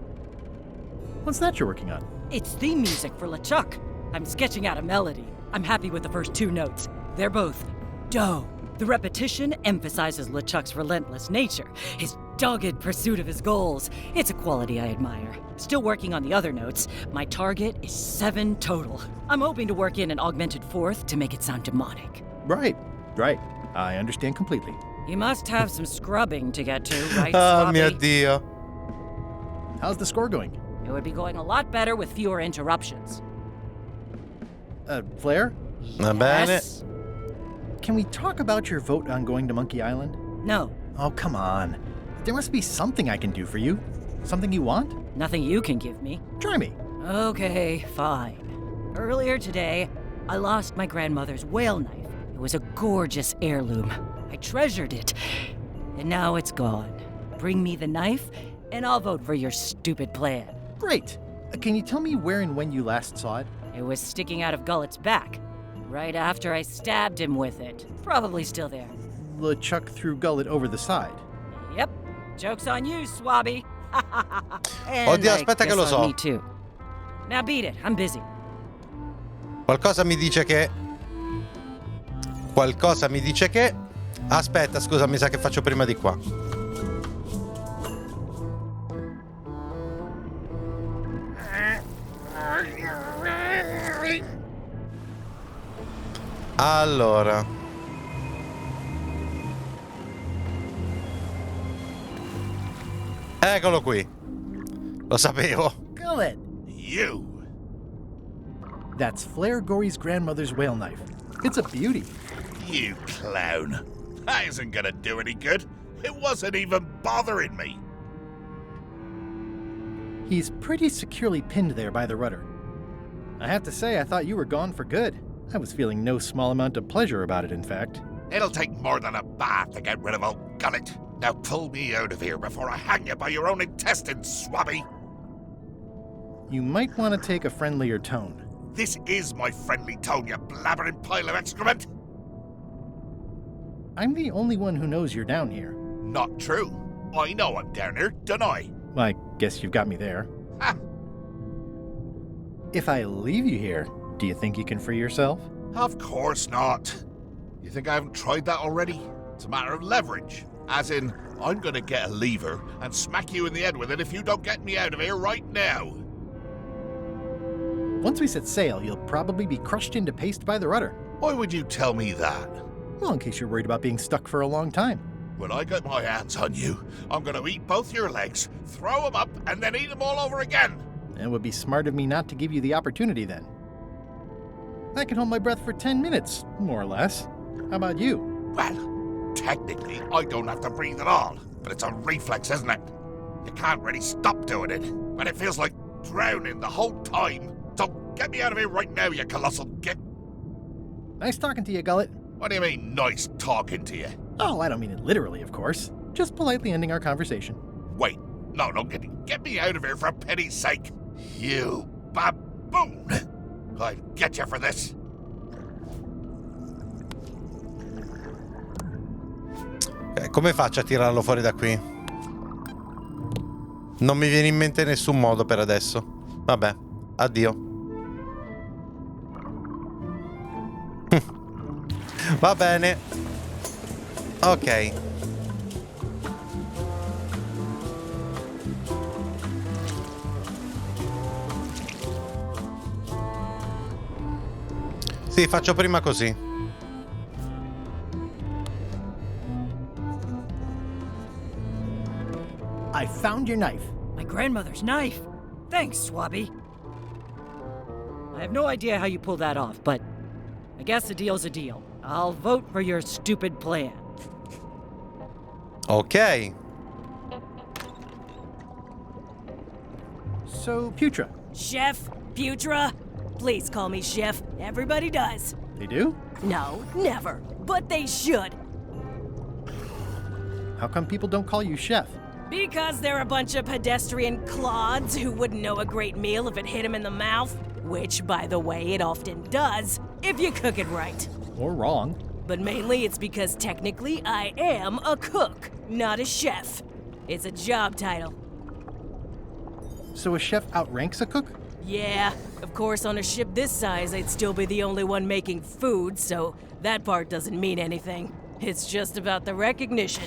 What's that you're working on? It's theme music for LeChuck. I'm sketching out a melody. I'm happy with the first 2 notes. They're both do. The repetition emphasizes LeChuck's relentless nature, his dogged pursuit of his goals. It's a quality I admire. Still working on the other notes. My target is 7 total. I'm hoping to work in an augmented 4th to make it sound demonic. Right. I understand completely. You must have some scrubbing to get to, right, Oh Swabby? mio Dio. How's the score going? It would be going a lot better with fewer interruptions. Flair? Va bene. Yes? Can we talk about your vote on going to Monkey Island? No. Oh, come on. There must be something I can do for you. Something you want? Nothing you can give me. Try me. Okay, fine. Earlier today, I lost my grandmother's whale knife. It was a gorgeous heirloom. I treasured it, and now it's gone. Bring me the knife, and I'll vote for your stupid plan. Great. Can you tell me where and when you last saw it? It was sticking out of Gullet's back, right after I stabbed him with it. Probably still there. LeChuck threw Gullet over the side. Yep. Joke's on you, Swabby. Oddio, aspetta che lo so. Me too. Now beat it, I'm busy. Qualcosa mi dice che... Aspetta, scusa, mi sa che faccio prima di qua. Allora. Eccolo qui. Lo sapevo. Gullet! You! That's Flair Gory's grandmother's whale knife. It's a beauty. You clown. That isn't gonna do any good. It wasn't even bothering me. He's pretty securely pinned there by the rudder. I have to say, I thought you were gone for good. I was feeling no small amount of pleasure about it, in fact. It'll take more than a bath to get rid of old Gullet. Now pull me out of here before I hang you by your own intestines, Swabby. You might want to take a friendlier tone. This is my friendly tone, you blabbering pile of excrement. I'm the only one who knows you're down here. Not true. I know I'm down here, don't I? I guess you've got me there. Ha! If I leave you here, do you think you can free yourself? Of course not. You think I haven't tried that already? It's a matter of leverage. As in, I'm gonna get a lever and smack you in the head with it if you don't get me out of here right now. Once we set sail, you'll probably be crushed into paste by the rudder. Why would you tell me that? Well, in case you're worried about being stuck for a long time. When I get my hands on you, I'm gonna eat both your legs, throw them up, and then eat them all over again. It would be smart of me not to give you the opportunity then. I can hold my breath for 10 minutes, more or less. How about you? Well, technically, I don't have to breathe at all, but it's a reflex, isn't it? You can't really stop doing it, but it feels like drowning the whole time. So get me out of here right now, you colossal git. Nice talking to you, Gullet. What do you mean, nice talking to you? Oh, I don't mean it literally, of course. Just politely ending our conversation. Wait, no, get me out of here for pity's sake. You baboon! I'll get you for this. Ok, come faccio a tirarlo fuori da qui? Non mi viene in mente nessun modo per adesso. Vabbè, addio. Va bene. Ok. Sì, faccio prima così. I found your knife. My grandmother's knife. Thanks, Swabby. I have no idea how you pulled that off, but I guess a deal's a deal. I'll vote for your stupid plan. Ok. So, Putra. Chef? Putra? Please call me Chef. Everybody does. They do? No, never. But they should. How come people don't call you chef? Because they're a bunch of pedestrian clods who wouldn't know a great meal if it hit them in the mouth. Which, by the way, it often does, if you cook it right. Or wrong. But mainly it's because technically I am a cook, not a chef. It's a job title. So a chef outranks a cook? Yeah, of course on a ship this size I'd still be the only one making food, so that part doesn't mean anything. It's just about the recognition.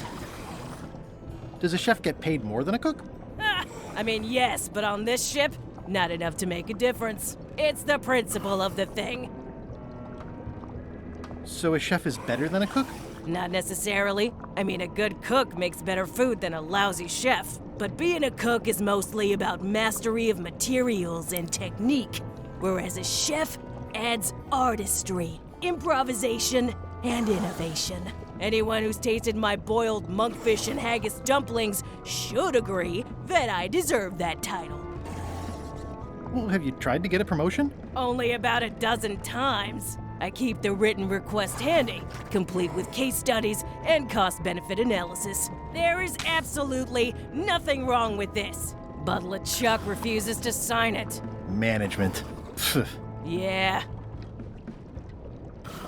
Does a chef get paid more than a cook? I mean, yes, but on this ship, not enough to make a difference. It's the principle of the thing. So a chef is better than a cook? Not necessarily. I mean, a good cook makes better food than a lousy chef. But being a cook is mostly about mastery of materials and technique, whereas a chef adds artistry, improvisation, and innovation. Anyone who's tasted my boiled monkfish and haggis dumplings should agree that I deserve that title. Well, have you tried to get a promotion? Only about a dozen times. I keep the written request handy, complete with case studies and cost-benefit analysis. There is absolutely nothing wrong with this, but LeChuck refuses to sign it. Management. Yeah.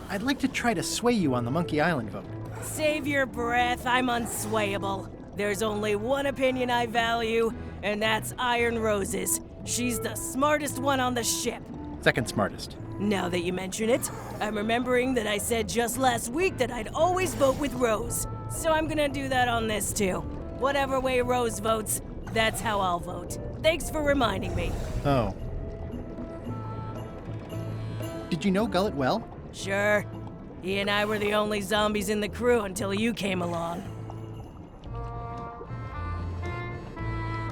I'd like to try to sway you on the Monkey Island vote. Save your breath, I'm unswayable. There's only one opinion I value, and that's Iron Rose's. She's the smartest one on the ship. Second smartest. Now that you mention it, I'm remembering that I said just last week that I'd always vote with Rose. So I'm gonna do that on this too. Whatever way Rose votes, that's how I'll vote. Thanks for reminding me. Oh. Did you know Gullet well? Sure. He and I were the only zombies in the crew until you came along.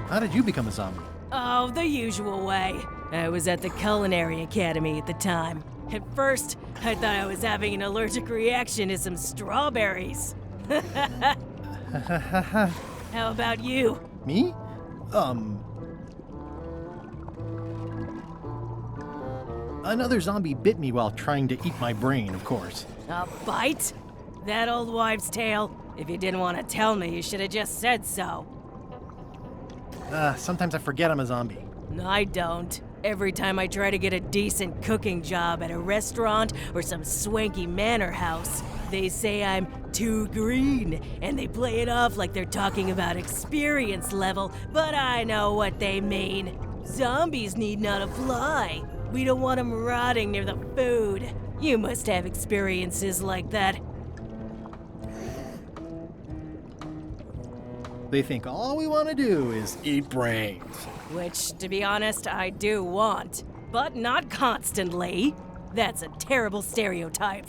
How did you become a zombie? Oh, the usual way. I was at the Culinary Academy at the time. At first, I thought I was having an allergic reaction to some strawberries. How about you? Me? Another zombie bit me while trying to eat my brain, of course. A bite? That old wives' tale? If you didn't want to tell me, you should have just said so. Sometimes I forget I'm a zombie. No, I don't. Every time I try to get a decent cooking job at a restaurant or some swanky manor house, they say I'm too green, and they play it off like they're talking about experience level, but I know what they mean. Zombies need not apply. We don't want them rotting near the food. You must have experiences like that. They think all we want to do is eat brains. Which, to be honest, I do want. But not constantly. That's a terrible stereotype.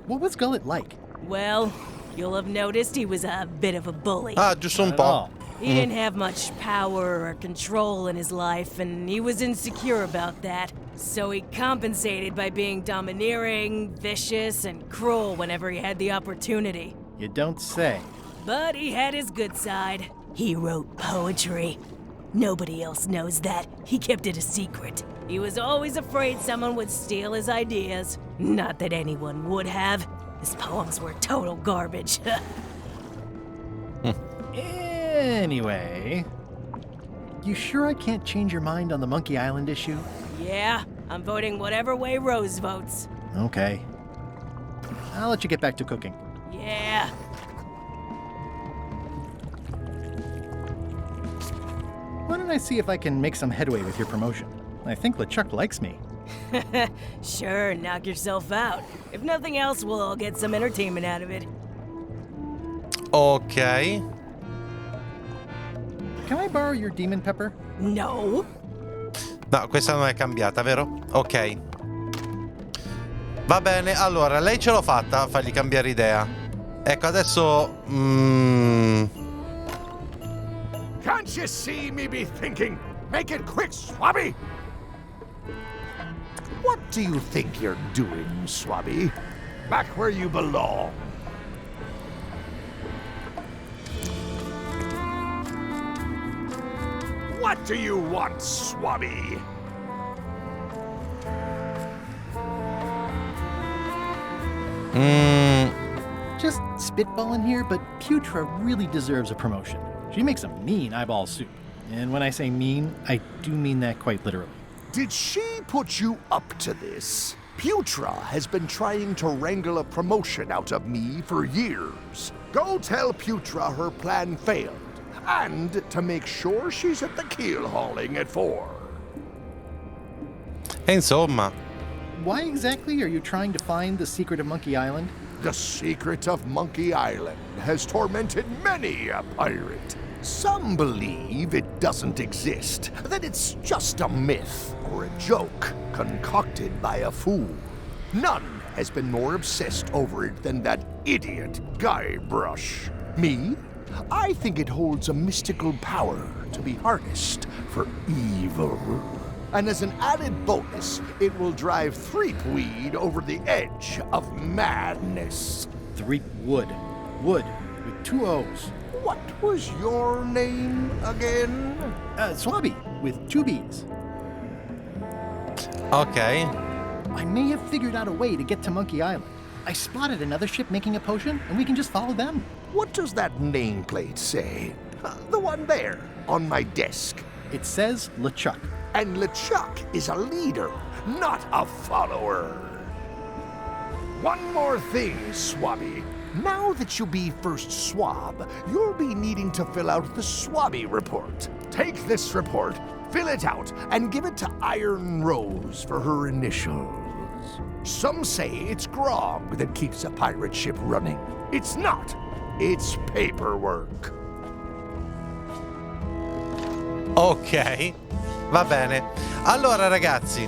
What was Gullet like? Well, you'll have noticed he was a bit of a bully. Giusto un po'. He didn't have much power or control in his life, and he was insecure about that. So he compensated by being domineering, vicious, and cruel whenever he had the opportunity. You don't say. But he had his good side. He wrote poetry. Nobody else knows that. He kept it a secret. He was always afraid someone would steal his ideas. Not that anyone would have. His poems were total garbage. Anyway, you sure I can't change your mind on the Monkey Island issue? Yeah, I'm voting whatever way Rose votes. Okay. I'll let you get back to cooking. Yeah. Why don't I see if I can make some headway with your promotion? I think LeChuck likes me. Sure, knock yourself out. If nothing else, we'll all get some entertainment out of it. Ok. Can I borrow your demon pepper? No. No, questa non è cambiata, vero? Ok. Va bene, allora, lei ce l'ho fatta a fargli cambiare idea. Ecco, adesso... Can't you see me be thinking? Make it quick, Swabby! What do you think you're doing, Swabby? Back where you belong. What do you want, Swabby? Just spitballing here, but Putra really deserves a promotion. She makes a mean eyeball soup. And when I say mean, I do mean that quite literally. Did she put you up to this? Putra has been trying to wrangle a promotion out of me for years. Go tell Putra her plan failed, and to make sure she's at the keel hauling at 4. E insomma. Why exactly are you trying to find the secret of Monkey Island? The secret of Monkey Island has tormented many a pirate. Some believe it doesn't exist, that it's just a myth or a joke concocted by a fool. None has been more obsessed over it than that idiot Guybrush. Me? I think it holds a mystical power to be harnessed for evil. And as an added bonus, it will drive Threepweed over the edge of madness. Threepwood. Wood, with 2 O's. What was your name again? Swabby, with 2 B's. Ok. I may have figured out a way to get to Monkey Island. I spotted another ship making a potion, and we can just follow them. What does that nameplate say? The one there, on my desk. It says LeChuck. And LeChuck is a leader, not a follower. One more thing, Swabby. Now that you'll be first swab, you'll be needing to fill out the Swabby report. Take this report, fill it out, and give it to Iron Rose for her initials. Some say it's grog that keeps a pirate ship running. It's not. It's paperwork. Ok, va bene. Allora ragazzi,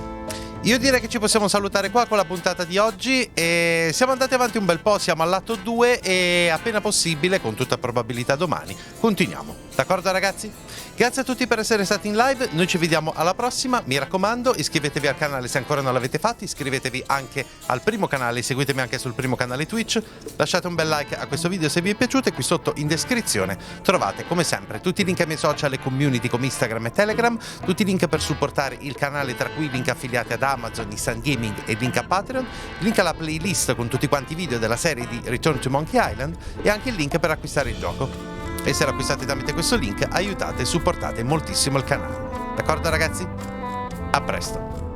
io direi che ci possiamo salutare qua con la puntata di oggi e siamo andati avanti un bel po', siamo all'atto 2 e appena possibile, con tutta probabilità domani, continuiamo. D'accordo ragazzi? Grazie a tutti per essere stati in live, noi ci vediamo alla prossima, mi raccomando iscrivetevi al canale se ancora non l'avete fatto, iscrivetevi anche al primo canale, seguitemi anche sul primo canale Twitch, lasciate un bel like a questo video se vi è piaciuto e qui sotto in descrizione trovate come sempre tutti i link ai miei social e community come Instagram e Telegram, tutti i link per supportare il canale tra cui i link affiliati ad Amazon, Nissan Gaming e il link a Patreon, link alla playlist con tutti quanti i video della serie di Return to Monkey Island e anche il link per acquistare il gioco. E se lo acquistate tramite questo link aiutate e supportate moltissimo il canale. D'accordo ragazzi? A presto!